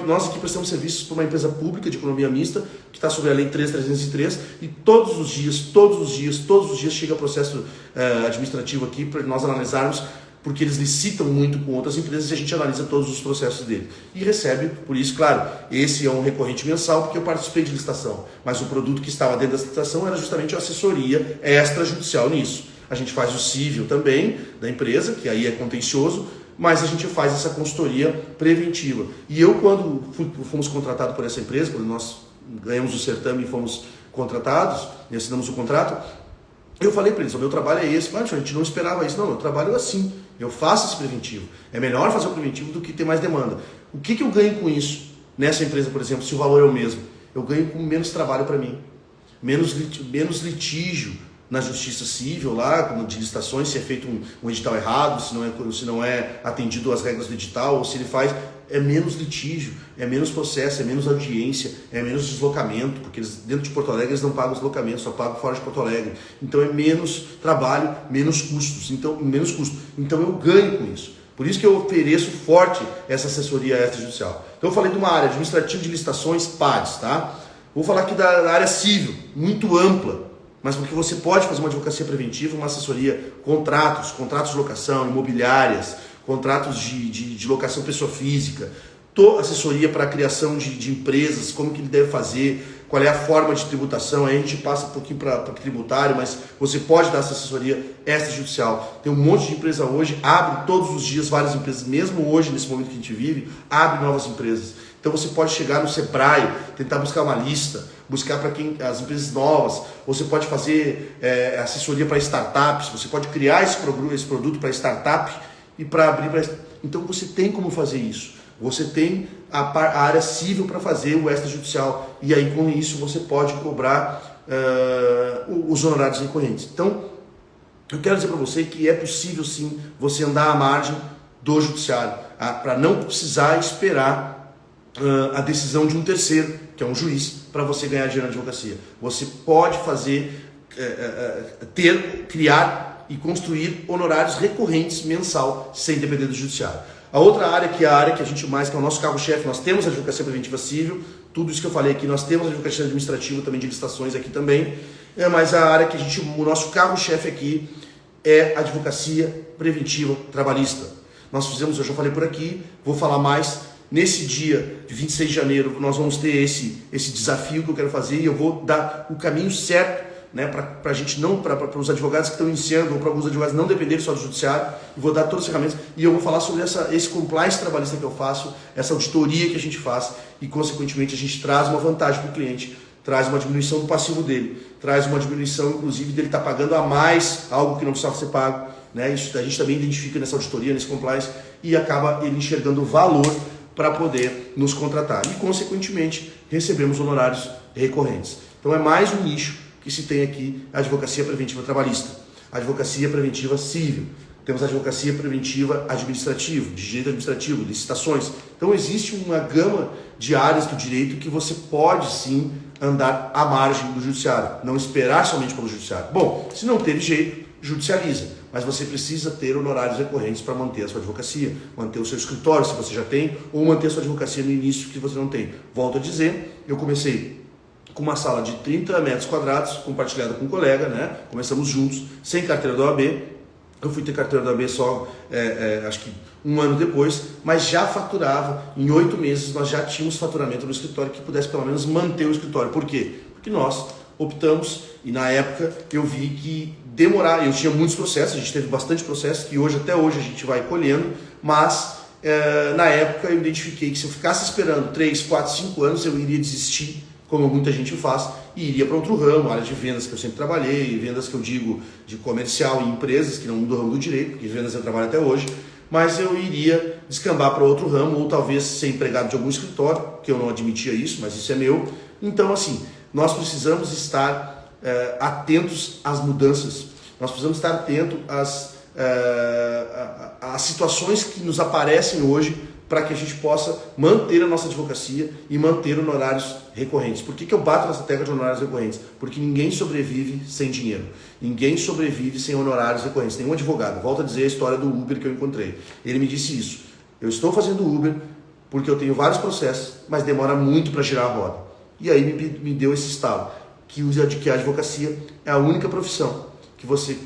Nós aqui prestamos serviços para uma empresa pública de economia mista, que está sobre a lei 3.303, e todos os dias chega processo administrativo aqui para nós analisarmos, porque eles licitam muito com outras empresas e a gente analisa todos os processos dele. E recebe, por isso, claro, esse é um recorrente mensal, porque eu participei de licitação, mas o produto que estava dentro da licitação era justamente a assessoria extrajudicial nisso. A gente faz o civil também da empresa, que aí é contencioso, mas a gente faz essa consultoria preventiva. E eu, quando fomos contratados por essa empresa, quando nós ganhamos o certame e fomos contratados, e assinamos o contrato, eu falei para eles, o meu trabalho é esse. Mas a gente não esperava isso. Não, meu trabalho é assim. Eu faço esse preventivo. É melhor fazer o preventivo do que ter mais demanda. O que eu ganho com isso? Nessa empresa, por exemplo, se o valor é o mesmo. Eu ganho com menos trabalho para mim. Menos litígio na justiça civil, lá, de licitações, se é feito um edital errado, se não é atendido às regras do edital, ou se ele faz, é menos litígio, é menos processo, é menos audiência, é menos deslocamento, porque dentro de Porto Alegre eles não pagam deslocamento, só pagam fora de Porto Alegre. Então é menos trabalho, menos custos. Então eu ganho com isso. Por isso que eu ofereço forte essa assessoria extrajudicial. Então eu falei de uma área administrativa de licitações, PADs, tá? Vou falar aqui da área civil, muito ampla. Mas porque você pode fazer uma advocacia preventiva, uma assessoria, contratos de locação, imobiliárias, contratos de locação pessoa física, assessoria para a criação de empresas, como que ele deve fazer, qual é a forma de tributação, aí a gente passa um pouquinho para tributário, mas você pode dar essa assessoria extrajudicial. Tem um monte de empresa hoje, abre todos os dias várias empresas, mesmo hoje, nesse momento que a gente vive, abre novas empresas. Então você pode chegar no Sebrae, tentar buscar uma lista, buscar para as empresas novas, você pode fazer assessoria para startups, você pode criar esse produto para startup e para abrir. Então você tem como fazer isso. Você tem a área civil para fazer o extrajudicial e aí com isso você pode cobrar os honorários recorrentes. Então eu quero dizer para você que é possível sim você andar à margem do judiciário, para não precisar esperar a decisão de um terceiro, que é um juiz, para você ganhar dinheiro na advocacia. Você pode fazer, criar e construir honorários recorrentes mensal sem depender do judiciário. A outra área, que é a área que a gente mais, que é o nosso carro-chefe, nós temos a advocacia preventiva civil, tudo isso que eu falei aqui, nós temos a advocacia administrativa também de licitações aqui também, mas a área que o nosso carro-chefe aqui é a advocacia preventiva trabalhista. Nós fizemos, eu já falei por aqui, vou falar mais. Nesse dia de 26 de janeiro, nós vamos ter esse desafio que eu quero fazer e eu vou dar o caminho certo, né, para a gente não, para os advogados que estão iniciando ou para alguns advogados não dependerem só do judiciário, e vou dar todas as ferramentas e eu vou falar sobre esse compliance trabalhista que eu faço, essa auditoria que a gente faz e, consequentemente, a gente traz uma vantagem para o cliente, traz uma diminuição do passivo dele, traz uma diminuição, inclusive, dele estar pagando a mais algo que não precisava ser pago, né? Isso a gente também identifica nessa auditoria, nesse compliance, e acaba ele enxergando o valor para poder nos contratar e, consequentemente, recebemos honorários recorrentes. Então é mais um nicho que se tem aqui, a advocacia preventiva trabalhista, a advocacia preventiva civil, temos a advocacia preventiva administrativa, de direito administrativo, licitações. Então existe uma gama de áreas do direito que você pode sim andar à margem do judiciário, não esperar somente pelo judiciário. Bom, se não teve jeito, judicializa, mas você precisa ter honorários recorrentes para manter a sua advocacia, manter o seu escritório, se você já tem, ou manter a sua advocacia no início que você não tem. Volto a dizer, eu comecei com uma sala de 30 metros quadrados, compartilhada com um colega, né? Começamos juntos, sem carteira da OAB, Eu fui ter carteira da OAB só, acho que um ano depois, mas já faturava, em 8 meses nós já tínhamos faturamento no escritório que pudesse pelo menos manter o escritório. Por quê? Porque nós optamos, e na época eu vi que demorar, eu tinha muitos processos, a gente teve bastante processos que hoje, até hoje a gente vai colhendo, mas na época eu identifiquei que se eu ficasse esperando 3, 4, 5 anos eu iria desistir, como muita gente faz, e iria para outro ramo, área de vendas que eu sempre trabalhei, vendas que eu digo de comercial e empresas, que não do ramo do direito, porque vendas eu trabalho até hoje, mas eu iria descambar para outro ramo, ou talvez ser empregado de algum escritório, que eu não admitia isso, mas isso é meu. Então, assim, nós precisamos estar atentos às mudanças, nós precisamos estar atentos às situações que nos aparecem hoje, para que a gente possa manter a nossa advocacia e manter honorários recorrentes. Por que eu bato nessa tecla de honorários recorrentes? Porque ninguém sobrevive sem dinheiro. Ninguém sobrevive sem honorários recorrentes. Tem um advogado, volto a dizer a história do Uber que eu encontrei. Ele me disse isso. Eu estou fazendo Uber porque eu tenho vários processos, mas demora muito para girar a roda. E aí me deu esse estalo, que a advocacia é a única profissão que você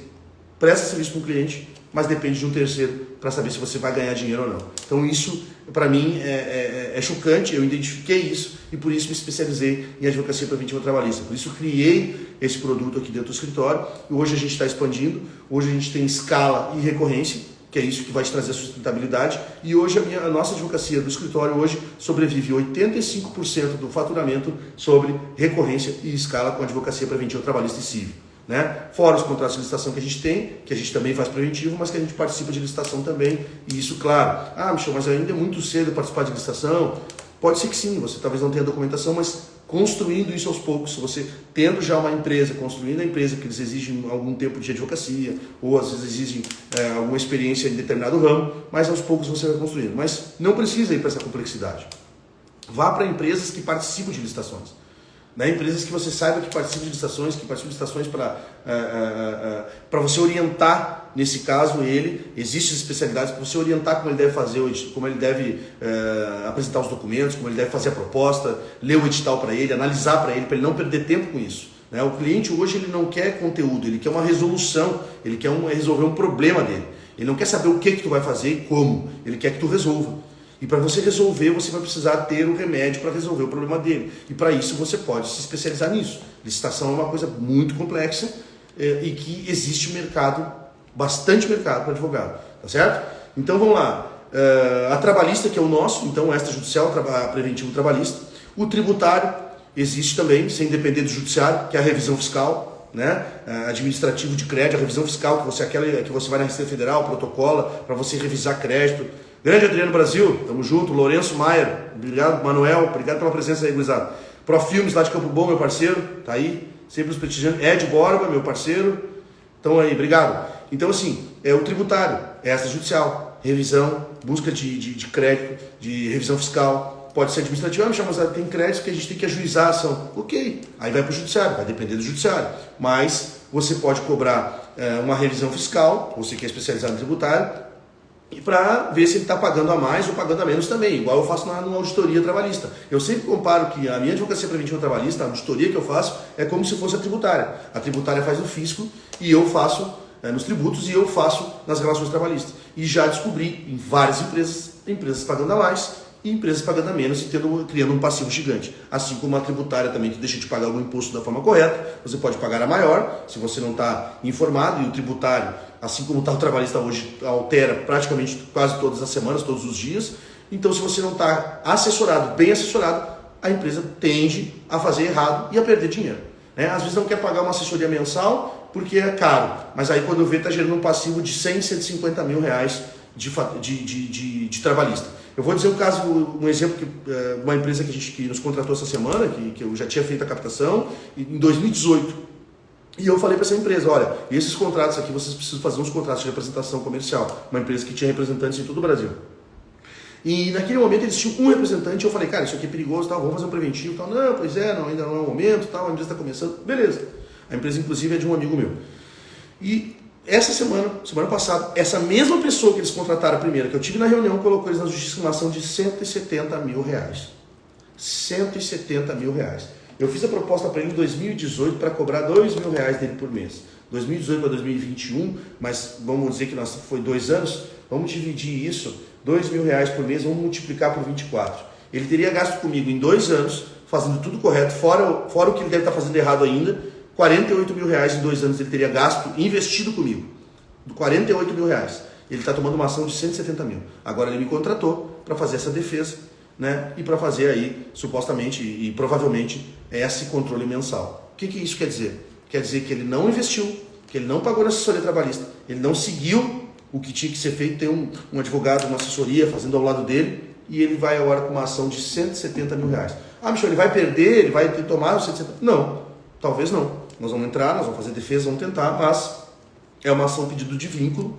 presta serviço para um cliente, mas depende de um terceiro para saber se você vai ganhar dinheiro ou não. Então isso, para mim, é chocante, eu identifiquei isso e por isso me especializei em advocacia preventiva trabalhista. Por isso criei esse produto aqui dentro do escritório e hoje a gente está expandindo, hoje a gente tem escala e recorrência, que é isso que vai te trazer a sustentabilidade, e hoje a nossa advocacia do escritório hoje sobrevive 85% do faturamento sobre recorrência e escala com advocacia preventiva trabalhista e civil. Né? Fora os contratos de licitação que a gente tem, que a gente também faz preventivo, mas que a gente participa de licitação também, e isso, claro, Michel, mas ainda é muito cedo participar de licitação. Pode ser que sim, você talvez não tenha documentação, mas construindo isso aos poucos, se você tendo já uma empresa, construindo a empresa, que eles exigem algum tempo de advocacia, ou às vezes exigem alguma experiência em determinado ramo, mas aos poucos você vai construindo. Mas não precisa ir para essa complexidade. Vá para empresas que participam de licitações. Né? Empresas que você saiba que participam de licitações, para você orientar, nesse caso, existem especialidades para você orientar como ele deve fazer, como ele deve apresentar os documentos, como ele deve fazer a proposta, ler o edital para ele, analisar para ele não perder tempo com isso. Né? O cliente hoje ele não quer conteúdo, ele quer uma resolução, ele quer resolver um problema dele. Ele não quer saber o que tu vai fazer e como, ele quer que tu resolva. E para você resolver, você vai precisar ter um remédio para resolver o problema dele. E para isso você pode se especializar nisso. Licitação é uma coisa muito complexa e que existe bastante mercado para advogado. Tá certo? Então vamos lá. A trabalhista, que é o nosso, então extrajudicial, preventivo trabalhista. O tributário existe também, sem depender do judiciário, que é a revisão fiscal. Né? Administrativo de crédito, a revisão fiscal, que você vai na Receita Federal, protocola, para você revisar crédito. Grande Adriano Brasil, tamo junto. Lourenço Maier, obrigado. Manuel, obrigado pela presença aí, gurizada. Profilmes lá de Campo Bom, meu parceiro, tá aí, sempre os prestigiando. Ed Borba, meu parceiro, estão aí, obrigado. Então, assim, é o tributário, é extrajudicial, revisão, busca de crédito, de revisão fiscal, pode ser administrativa, mas tem créditos que a gente tem que ajuizar a ação. Ok, aí vai para o judiciário, vai depender do judiciário, mas você pode cobrar uma revisão fiscal, você que é especializado em tributário, e para ver se ele está pagando a mais ou pagando a menos também, igual eu faço numa auditoria trabalhista. Eu sempre comparo que a minha advocacia preventiva trabalhista, a auditoria que eu faço, é como se fosse a tributária. A tributária faz no fisco e eu faço nos tributos e eu faço nas relações trabalhistas. E já descobri em várias empresas pagando a mais e empresas pagando a menos e criando um passivo gigante. Assim como a tributária também, que deixa de pagar o imposto da forma correta, você pode pagar a maior, se você não está informado, e o tributário, assim como está o trabalhista hoje, altera praticamente quase todas as semanas, todos os dias. Então, se você não está assessorado, bem assessorado, a empresa tende a fazer errado e a perder dinheiro. Né? Às vezes não quer pagar uma assessoria mensal porque é caro, mas aí quando vê está gerando um passivo de 100, 150 mil reais de trabalhista. Eu vou dizer um exemplo, uma empresa que nos contratou essa semana, que eu já tinha feito a captação, em 2018. E eu falei para essa empresa, olha, esses contratos aqui, vocês precisam fazer uns contratos de representação comercial. Uma empresa que tinha representantes em todo o Brasil. E naquele momento eles tinham um representante, eu falei, cara, isso aqui é perigoso, tal, vamos fazer um preventivo, tal. Não, pois é, não, ainda não é o momento, tal, a empresa está começando. Beleza. A empresa, inclusive, é de um amigo meu. E essa semana passada, essa mesma pessoa que eles contrataram primeiro, que eu tive na reunião, colocou eles na justiça com uma ação de 170 mil reais. 170 mil reais. Eu fiz a proposta para ele em 2018 para cobrar 2 mil reais dele por mês. 2018 para 2021, mas vamos dizer que foi 2 anos, vamos dividir isso, R$2.000 por mês, vamos multiplicar por 24. Ele teria gasto comigo em 2 anos, fazendo tudo correto, fora o que ele deve estar fazendo errado ainda, R$48.000 em 2 anos ele teria gasto, investido comigo, R$48.000. Ele está tomando uma ação de 170 mil. Agora ele me contratou para fazer essa defesa, né? E para fazer aí, supostamente e provavelmente, esse controle mensal. O que isso quer dizer? Quer dizer que ele não investiu, que ele não pagou na assessoria trabalhista, ele não seguiu o que tinha que ser feito, ter um advogado, uma assessoria fazendo ao lado dele, e ele vai agora com uma ação de R$170.000. Ah, Michel, ele vai perder, ele vai ter que tomar os 170? Não, talvez não. Nós vamos entrar, nós vamos fazer defesa, vamos tentar, mas é uma ação pedido de vínculo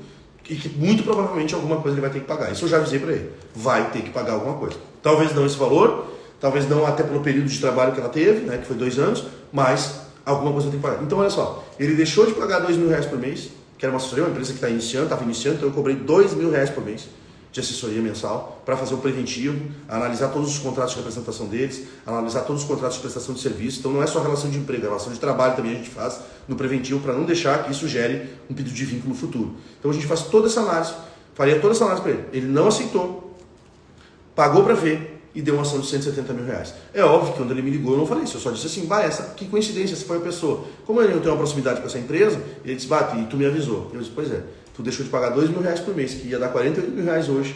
e que muito provavelmente alguma coisa ele vai ter que pagar. Isso eu já avisei para ele. Vai ter que pagar alguma coisa. Talvez não esse valor, talvez não até pelo período de trabalho que ela teve, né, que foi 2 anos, mas alguma coisa tem que pagar. Então, olha só, ele deixou de pagar R$2.000 por mês, que era uma assessoria, uma empresa que estava iniciando, então eu cobrei R$2.000 por mês de assessoria mensal para fazer o preventivo, analisar todos os contratos de representação deles, analisar todos os contratos de prestação de serviço. Então não é só relação de emprego, é relação de trabalho também a gente faz no preventivo para não deixar que isso gere um pedido de vínculo no futuro. Então a gente faz toda essa análise, faria toda essa análise para ele. Ele não aceitou, pagou para ver e deu uma ação de R$170.000. É óbvio que quando ele me ligou eu não falei isso, eu só disse assim, que coincidência, essa foi a pessoa. Como eu não tenho uma proximidade com essa empresa, ele disse, e tu me avisou. Eu disse, pois é. Tu deixou de pagar R$2.000 por mês, que ia dar R$48.000 hoje,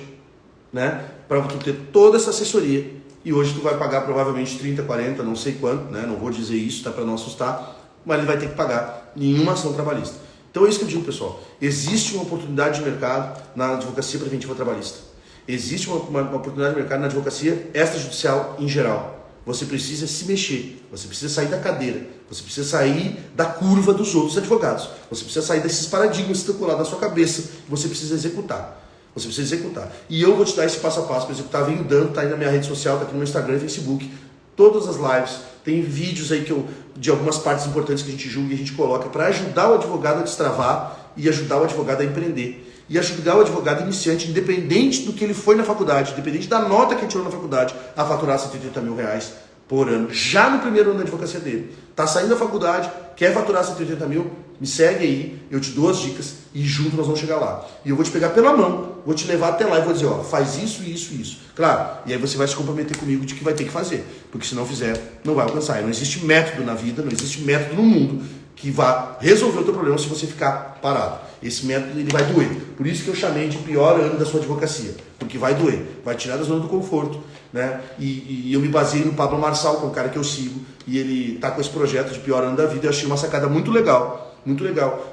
né? Para tu ter toda essa assessoria. E hoje tu vai pagar provavelmente 30, 40, não sei quanto, né? Não vou dizer isso, tá, para não assustar, mas ele vai ter que pagar nenhuma ação trabalhista. Então é isso que eu digo, pessoal. Existe uma oportunidade de mercado na advocacia preventiva trabalhista. Existe uma oportunidade de mercado na advocacia extrajudicial em geral. Você precisa se mexer, você precisa sair da cadeira, você precisa sair da curva dos outros advogados, você precisa sair desses paradigmas que estão colados na sua cabeça, você precisa executar. Você precisa executar. E eu vou te dar esse passo a passo para executar, venho dando, tá aí na minha rede social, tá aqui no meu Instagram e Facebook, todas as lives, tem vídeos aí de algumas partes importantes que a gente julga e a gente coloca para ajudar o advogado a destravar e ajudar o advogado a empreender. E ajudar o advogado iniciante, independente do que ele foi na faculdade, independente da nota que ele tirou na faculdade, a faturar R$180.000 por ano, já no primeiro ano da advocacia dele. Tá saindo da faculdade, quer faturar 180 mil, me segue aí, eu te dou as dicas e junto nós vamos chegar lá. E eu vou te pegar pela mão, vou te levar até lá e vou dizer, faz isso, isso, isso. Claro, e aí você vai se comprometer comigo de que vai ter que fazer, porque se não fizer, não vai alcançar. E não existe método na vida, não existe método no mundo que vá resolver o teu problema se você ficar parado. Esse método ele vai doer. Por isso que eu chamei de pior ano da sua advocacia, porque vai doer, vai tirar da zona do conforto, né? E eu me baseei no Pablo Marçal, que é um cara que eu sigo, e ele tá com esse projeto de pior ano da vida. Eu achei uma sacada muito legal,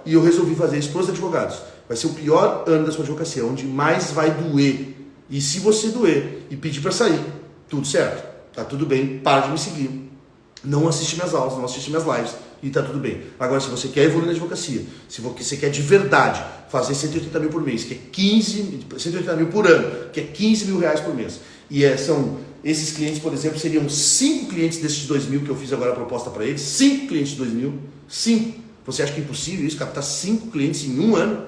e eu resolvi fazer isso para os advogados. Vai ser o pior ano da sua advocacia, onde mais vai doer. E se você doer e pedir para sair, tudo certo, tá tudo bem, para de me seguir, não assiste minhas aulas, não assiste minhas lives, e tá tudo bem. Agora, se você quer evoluir na advocacia, se você quer de verdade fazer 180 mil por mês, que é 180 mil por ano, que é R$15.000 por mês, e são esses clientes, por exemplo, seriam 5 clientes desses 2.000 que eu fiz agora a proposta para eles, 5 clientes de 2.000, 5. Você acha que é impossível isso, captar 5 clientes em um ano?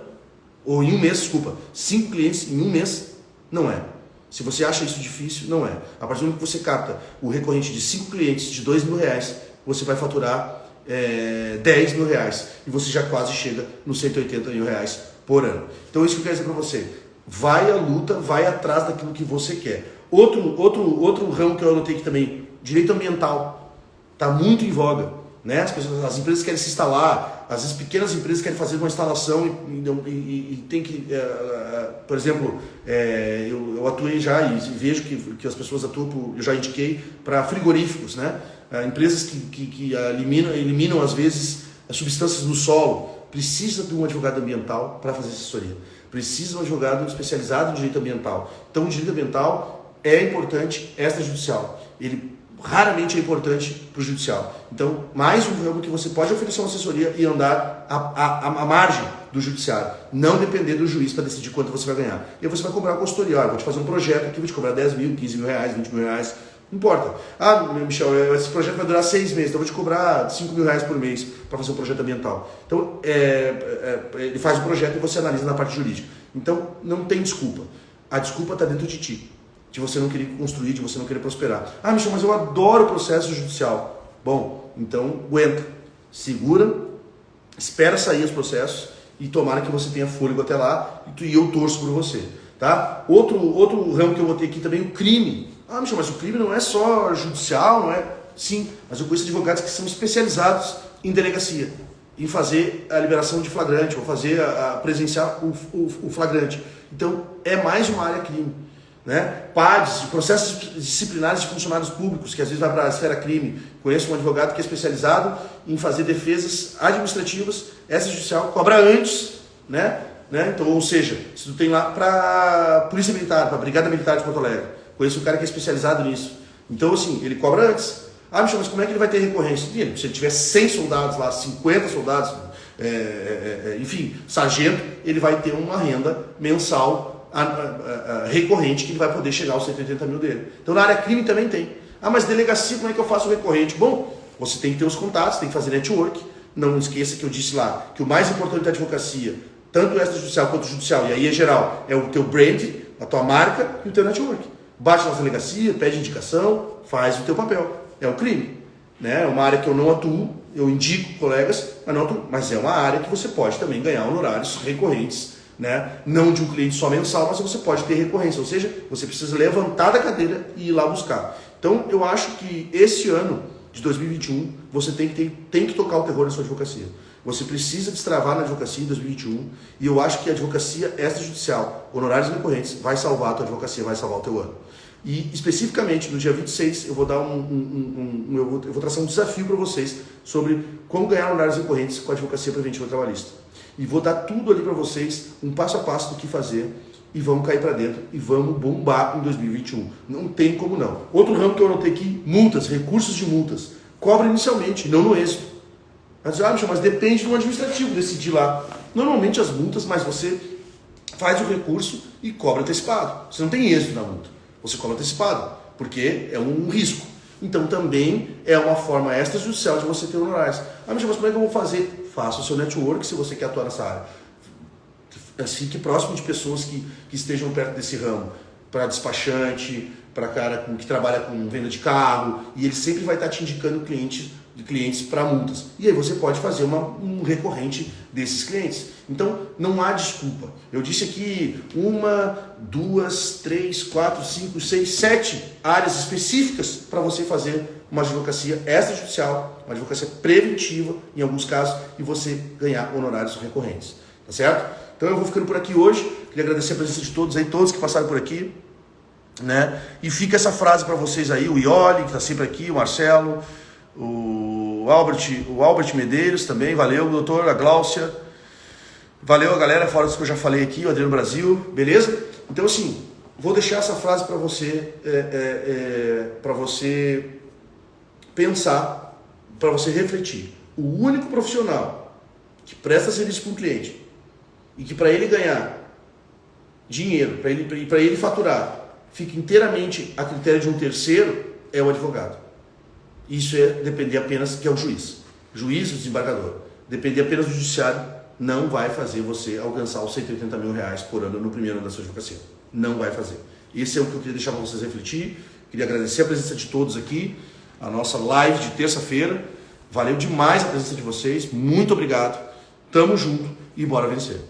Ou em um mês, desculpa, 5 clientes em um mês? Não é. Se você acha isso difícil, não é. A partir do momento que você capta o recorrente de 5 clientes de R$2.000, você vai faturar R$10.000 e você já quase chega nos R$180.000 por ano. Então isso que eu quero dizer para você, vai à luta, vai atrás daquilo que você quer. Outro ramo que eu anotei aqui também, direito ambiental, está muito em voga, né? As empresas querem se instalar, às vezes pequenas empresas querem fazer uma instalação e tem que, por exemplo, eu atuei já e vejo que as pessoas atuam, eu já indiquei para frigoríficos, né? Empresas que eliminam às vezes as substâncias no solo. Precisa de um advogado ambiental para fazer assessoria. Precisa de um advogado especializado em direito ambiental. Então o direito ambiental é importante extrajudicial. Ele raramente é importante para o judicial. Então, mais um ramo que você pode oferecer uma assessoria e andar à margem do judiciário. Não depender do juiz para decidir quanto você vai ganhar. E aí você vai cobrar uma consultoria. Eu vou te fazer um projeto aqui, vou te cobrar 10 mil, 15 mil reais, 20 mil reais. Não importa. Michel, esse projeto vai durar 6 meses, então eu vou te cobrar 5 mil reais por mês para fazer um projeto ambiental. Então, ele faz o projeto e você analisa na parte jurídica. Então, não tem desculpa. A desculpa está dentro de ti. De você não querer construir, de você não querer prosperar. Michel, mas eu adoro o processo judicial. Bom, então aguenta. Segura, espera sair os processos e tomara que você tenha fôlego até lá e eu torço por você, tá? Outro ramo que eu botei aqui também, o crime. Ah, Michel, mas o crime não é só judicial, não é? Sim, mas eu conheço advogados que são especializados em delegacia, em fazer a liberação de flagrante, ou fazer presenciar o flagrante. Então, é mais uma área crime. Né? PADs, processos disciplinares de funcionários públicos, que às vezes vai para a esfera crime. Conheço um advogado que é especializado em fazer defesas administrativas, extrajudicial, cobra antes, né? Então, ou seja, se tu tem lá para Polícia Militar, para a Brigada Militar de Porto Alegre, conheço um cara que é especializado nisso. Então, assim, ele cobra antes. Ah, Michel, mas como é que ele vai ter recorrência? Se ele tiver 100 soldados lá, 50 soldados, enfim, sargento, ele vai ter uma renda mensal recorrente que ele vai poder chegar aos 180 mil dele. Então na área crime também tem. Ah, mas delegacia, como é que eu faço o recorrente? Bom, você tem que ter os contatos, tem que fazer network. Não esqueça que eu disse lá que o mais importante da advocacia, tanto o extrajudicial quanto o judicial, e aí é geral, é o teu brand, a tua marca e o teu network. Bate na delegacia, pede indicação, faz o teu papel. É o crime. Né? É uma área que eu não atuo, eu indico colegas, mas não atuo. Mas é uma área que você pode também ganhar honorários recorrentes. Né? Não de um cliente só mensal, mas você pode ter recorrência, ou seja, você precisa levantar da cadeira e ir lá buscar. Então, eu acho que esse ano de 2021, você tem que tocar o terror na sua advocacia. Você precisa destravar na advocacia em 2021, e eu acho que a advocacia extrajudicial, honorários recorrentes, vai salvar a tua advocacia, vai salvar o teu ano. E especificamente no dia 26 eu vou dar eu vou traçar um desafio para vocês sobre como ganhar honorários recorrentes com a advocacia preventiva trabalhista. E vou dar tudo ali para vocês, um passo a passo do que fazer, e vamos cair para dentro e vamos bombar em 2021. Não tem como não. Outro ramo que eu anotei aqui, multas, recursos de multas. Cobra inicialmente, não no êxito. Mas depende do administrativo decidir lá. Normalmente as multas, mas você faz o recurso e cobra antecipado. Você não tem êxito na multa, você cobra antecipado, porque é um risco. Então também é uma forma extrajudicial de você ter honorários. Mas como é que eu vou fazer? Faça o seu network se você quer atuar nessa área. Fique próximo de pessoas que estejam perto desse ramo. Para despachante, para cara que trabalha com venda de carro, e ele sempre vai estar te indicando clientes para multas. E aí você pode fazer um recorrente desses clientes. Então não há desculpa. Eu disse aqui 1, 2, 3, 4, 5, 6, 7 áreas específicas para você fazer uma advocacia extrajudicial, uma advocacia preventiva em alguns casos, e você ganhar honorários recorrentes. Tá certo? Então eu vou ficando por aqui hoje. Queria agradecer a presença de todos aí, todos que passaram por aqui, né? E fica essa frase para vocês aí, o Ioli, que está sempre aqui, o Marcelo, o Albert Medeiros também, valeu, doutor, a Gláucia, valeu a galera, fora dos que eu já falei aqui, o Adriano Brasil, beleza? Então assim, vou deixar essa frase para você, para você pensar, para você refletir. O único profissional que presta serviço para um cliente e que para ele ganhar dinheiro, para ele faturar, fica inteiramente a critério de um terceiro, é o advogado. Isso é depender apenas, que é o juiz. Juiz, o desembargador. Depender apenas do judiciário, não vai fazer você alcançar os 180 mil reais por ano no primeiro ano da sua advocacia. Não vai fazer. Esse é o que eu queria deixar para vocês refletir. Queria agradecer a presença de todos aqui, a nossa live de terça-feira. Valeu demais a presença de vocês. Muito obrigado. Tamo junto e bora vencer.